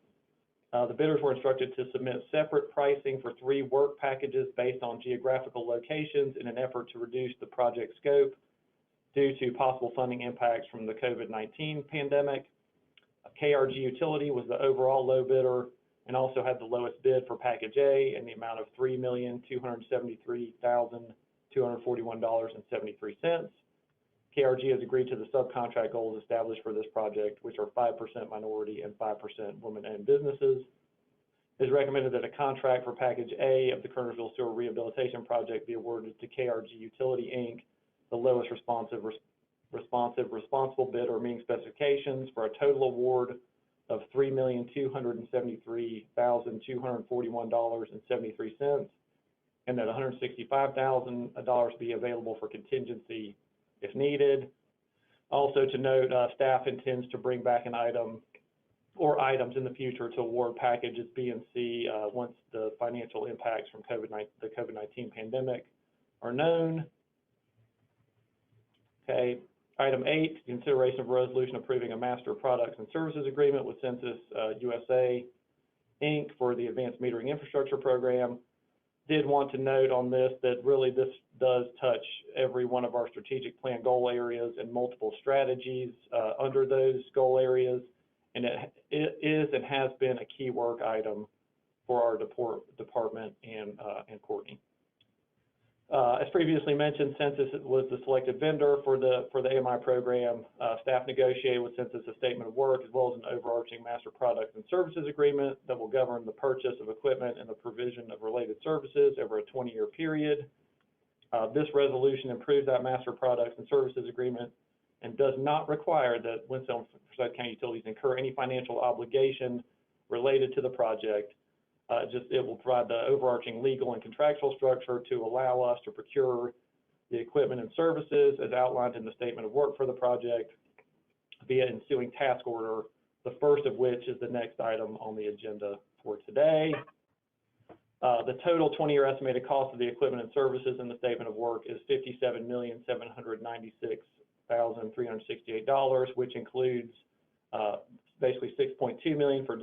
The bidders were instructed to submit separate pricing for 3 work packages based on geographical locations in an effort to reduce the project scope due to possible funding impacts from the COVID-19 pandemic. KRG Utility was the overall low bidder and also had the lowest bid for package A in the amount of $3,273,241.73. KRG has agreed to the subcontract goals established for this project, which are 5% minority and 5% women-owned businesses. It is recommended that a contract for package A of the Kernersville Sewer Rehabilitation Project be awarded to KRG Utility, Inc., the lowest responsive responsible bidder meeting specifications for a total award of $3,273,241.73, and that $165,000 be available for contingency if needed. Also to note, staff intends to bring back an item or items in the future to award packages B and C once the financial impacts from the COVID-19 pandemic are known. Okay, item 8, consideration of a resolution approving a master products and services agreement with Sensus USA, Inc. for the Advanced Metering Infrastructure Program. Did want to note on this that really this does touch every one of our strategic plan goal areas and multiple strategies under those goal areas, and it is and has been a key work item for our department and Courtney. As previously mentioned, Sensus was the selected vendor for the AMI program. Staff negotiated with Sensus a statement of work as well as an overarching master products and services agreement that will govern the purchase of equipment and the provision of related services over a 20-year period. This resolution improves that master products and services agreement and does not require that Winston-Salem County Utilities incur any financial obligation related to the project. It will provide the overarching legal and contractual structure to allow us to procure the equipment and services as outlined in the statement of work for the project via ensuing task order, the first of which is the next item on the agenda for today. The total 20-year estimated cost of the equipment and services in the statement of work is $57,796,368, which includes basically $6.2 million for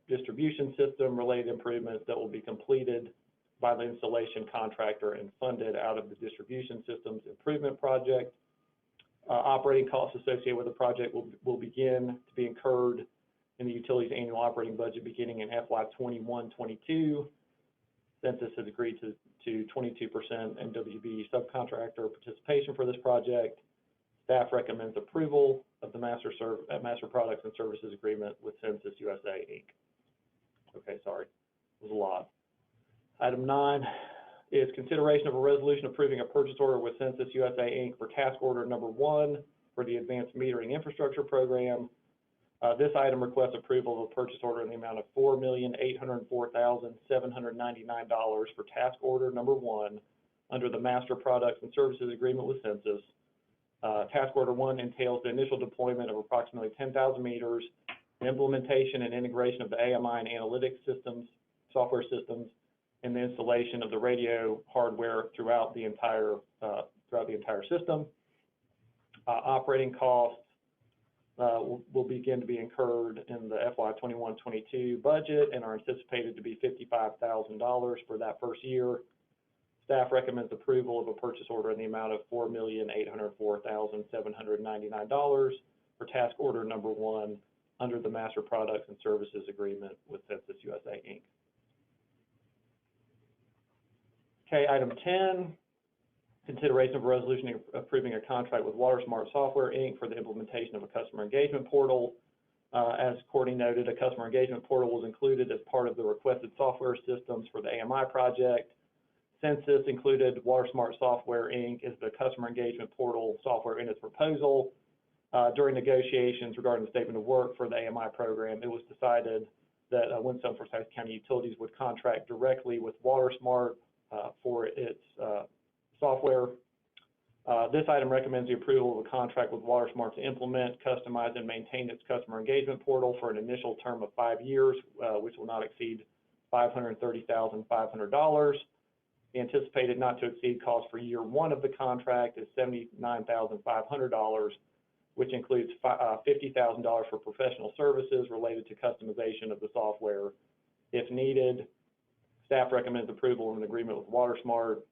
distribution system related improvements that will be completed by the installation contractor and funded out of the distribution systems improvement project. Operating costs associated with the project will begin to be incurred in the utilities annual operating budget beginning in FY 21-22. Sensus has agreed to 22% MWB subcontractor participation for this project. Staff recommends approval of the master products and services agreement with Sensus USA, Inc. Okay, sorry, it was a lot. Item 9 is consideration of a resolution approving a purchase order with Sensus USA, Inc. for task order number 1 for the Advanced Metering Infrastructure Program. This item requests approval of a purchase order in the amount of $4,804,799 for task order number 1 under the Master Products and Services Agreement with Sensus. Task order 1 entails the initial deployment of approximately 10,000 meters, implementation and integration of the AMI and analytics systems, software systems, and the installation of the radio hardware throughout the entire system. Operating costs will begin to be incurred in the FY 21-22 budget and are anticipated to be $55,000 for that first year. Staff recommends approval of a purchase order in the amount of $4,804,799 for task order number 1 under the Master Products and Services Agreement with Sensus USA, Inc. Okay, item 10, consideration of a resolution approving a contract with WaterSmart Software, Inc. for the implementation of a customer engagement portal. As Courtney noted, a customer engagement portal was included as part of the requested software systems for the AMI project. Sensus included WaterSmart Software, Inc. as the customer engagement portal software in its proposal. During negotiations regarding the statement of work for the AMI program, it was decided that Winston-Salem County Utilities would contract directly with WaterSmart for its software. This item recommends the approval of a contract with WaterSmart to implement, customize, and maintain its customer engagement portal for an initial term of 5 years, which will not exceed $530,500. The anticipated not to exceed cost for year 1 of the contract is $79,500, which includes $50,000 for professional services related to customization of the software. If needed, staff recommends approval of an agreement with WaterSmart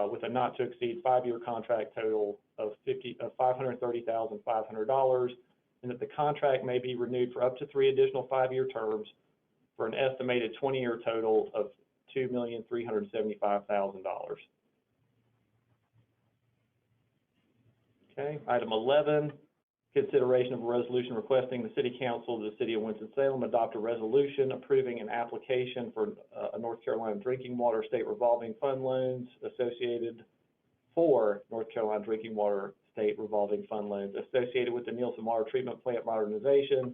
with a not to exceed 5-year contract total of $530,500, and that the contract may be renewed for up to 3 additional 5-year terms for an estimated 20-year total of $2,375,000. Okay, item 11, consideration of a resolution requesting the City Council of the City of Winston-Salem adopt a resolution approving an application for a North Carolina Drinking Water State Revolving Fund loans associated for North Carolina Drinking Water state revolving fund loans associated with the Nielsen Water Treatment Plant modernization.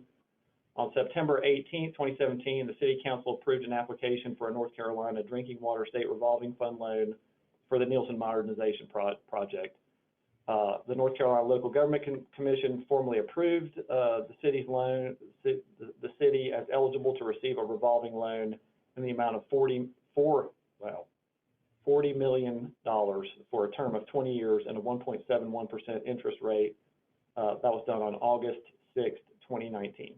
On September 18, 2017, the City Council approved an application for a North Carolina Drinking Water State Revolving Fund loan for the Nielsen Modernization Project. The North Carolina Local Government Commission formally approved the city's loan, the city as eligible to receive a revolving loan in the amount of $40 million for a term of 20 years and a 1.71% interest rate. That was done on August 6, 2019.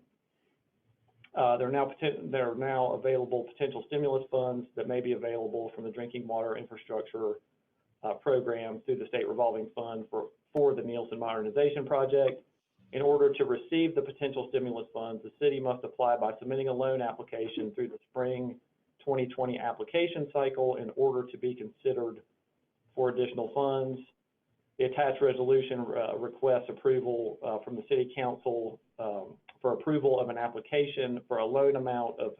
There are now available potential stimulus funds that may be available from the Drinking Water Infrastructure Program through the State Revolving Fund for the Nielsen Modernization Project. In order to receive the potential stimulus funds, the city must apply by submitting a loan application through the spring 2020 application cycle in order to be considered for additional funds. The attached resolution requests approval from the City Council for approval of an application for a loan amount of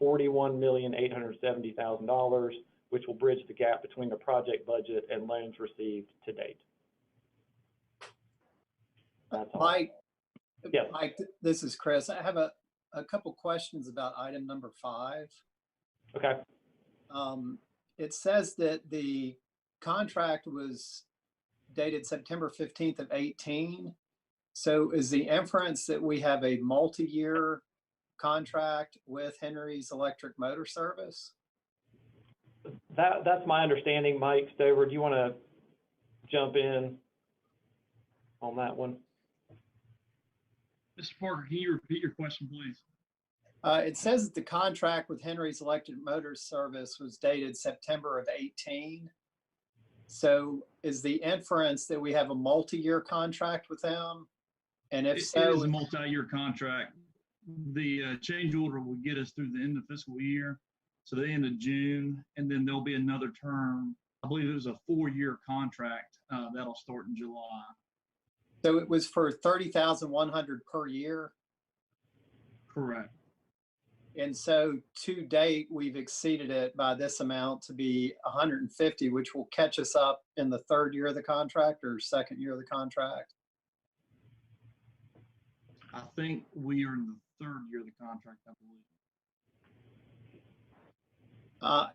$41,870,000, which will bridge the gap between the project budget and loans received to date. That's all. Mike, yes. Mike, this is Chris. I have a couple questions about item number 5. Okay. It says that the contract was dated September 15th of 18. So is the inference that we have a multi-year contract with Henry's Electric Motor Service? That's my understanding. Mike Stover, do you want to jump in on that one? Mr. Parker, can you repeat your question, please? It says that the contract with Henry's Electric Motor Service was dated September of 18. So is the inference that we have a multi-year contract with them? And if so, it is a multi-year contract. The change order will get us through the end of the fiscal year, so the end of June, and then there'll be another term. I believe it was a 4-year contract that'll start in July. So it was for $30,100 per year? Correct. And so to date, we've exceeded it by this amount to be 150, which will catch us up in the 3rd year of the contract or 2nd year of the contract? I think we are in the 3rd year of the contract, I believe.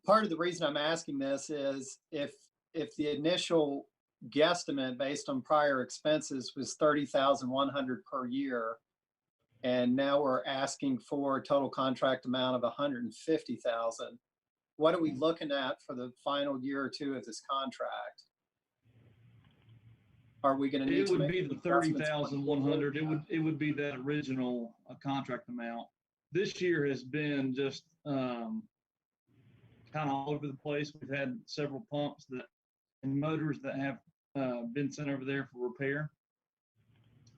Part of the reason I'm asking this is if the initial guesstimate based on prior expenses was $30,100 per year, and now we're asking for a total contract amount of $150,000, what are we looking at for the final year or 2 of this contract? Are we going to need to make It would be the $30,100. It would be that original contract amount. This year has been just kind of all over the place. We've had several pumps and motors that have been sent over there for repair.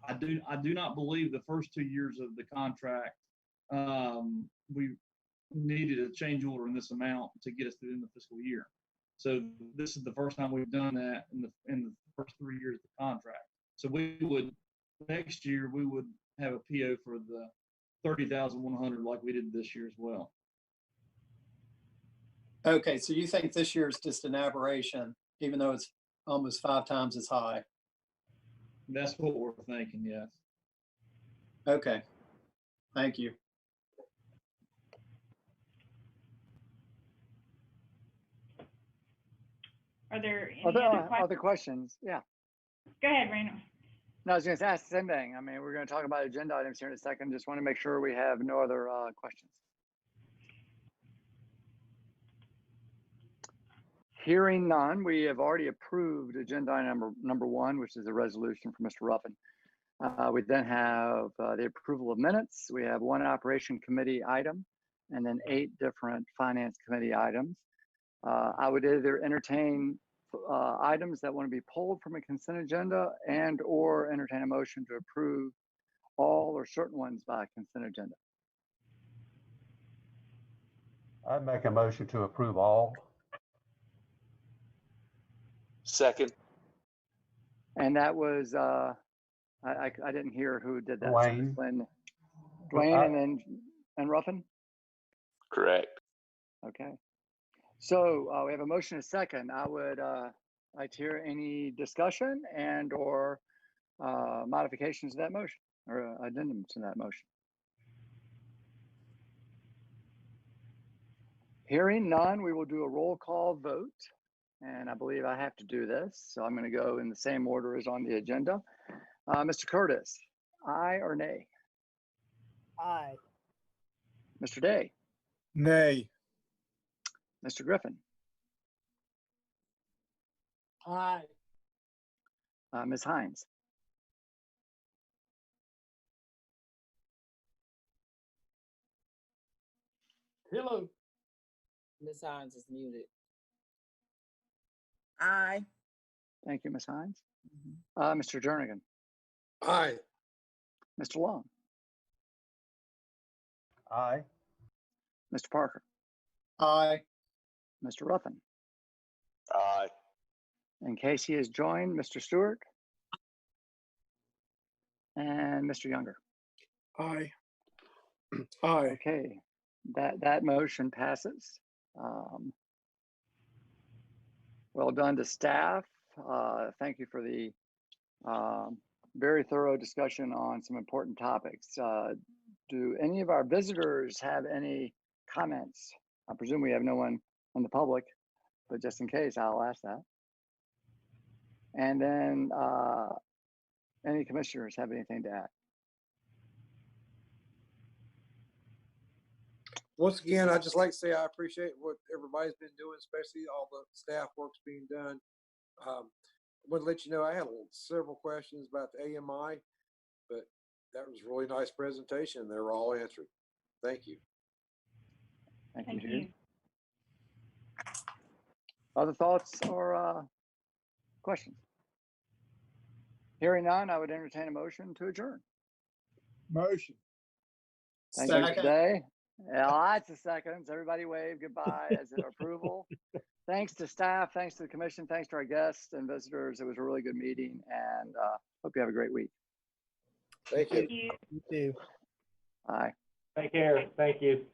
I do not believe the first 2 years of the contract we needed a change order in this amount to get us through the end of the fiscal year. So this is the first time we've done that in the first 3 years of the contract. So next year we would have a PO for the $30,100 like we did this year as well. Okay, so you think this year is just an aberration, even though it's almost 5 times as high? That's what we're thinking, yes. Okay, thank you. Are there any other questions? Yeah. Go ahead, Randall. No, I was going to ask the same thing. I mean, we're going to talk about agenda items here in a second. Just want to make sure we have no other questions. Hearing none, we have already approved agenda item number 1, which is a resolution for Mr. Ruffin. We then have the approval of minutes. We have 1 operation committee item and then 8 different finance committee items. I would either entertain items that want to be pulled from a consent agenda and or entertain a motion to approve all or certain ones by consent agenda. I'd make a motion to approve all. Second. And that was, I didn't hear who did that. Dwayne. So Dwayne and Ruffin? Correct. Okay. So we have a motion and a second. I would I'd like to hear any discussion and or modifications to that motion or addendums to that motion. Hearing none, we will do a roll call vote. And I believe I have to do this. So I'm going to go in the same order as on the agenda. Mr. Curtis, aye or nay? Aye. Mr. Day? Nay. Mr. Griffin? Aye. Ms. Hines? Hello. Ms. Hines is muted. Aye. Thank you, Ms. Hines. Mr. Jernigan? Aye. Mr. Long? Aye. Mr. Parker? Aye. Mr. Ruffin? Aye. And Casey has joined. Mr. Stewart? And Mr. Younger? Aye. Aye. Okay, that motion passes. Well done to staff. Thank you for the very thorough discussion on some important topics. Do any of our visitors have any comments? I presume we have no one in the public, but just in case, I'll ask that. And then any commissioners have anything to add? Once again, I'd just like to say I appreciate what everybody's been doing, especially all the staff work's being done. I want to let you know I had several questions about the AMI, but that was a really nice presentation. They were all answered. Thank you. Thank you. Other thoughts or questions? Hearing none, I would entertain a motion to adjourn. Motion. Thank you today. Yeah, lots of seconds. Everybody wave goodbye as an approval. Thanks to staff, thanks to the commission, thanks to our guests and visitors. It was a really good meeting, and hope you have a great week. Thank you. Thank you. You too. Bye. Take care. Thank you.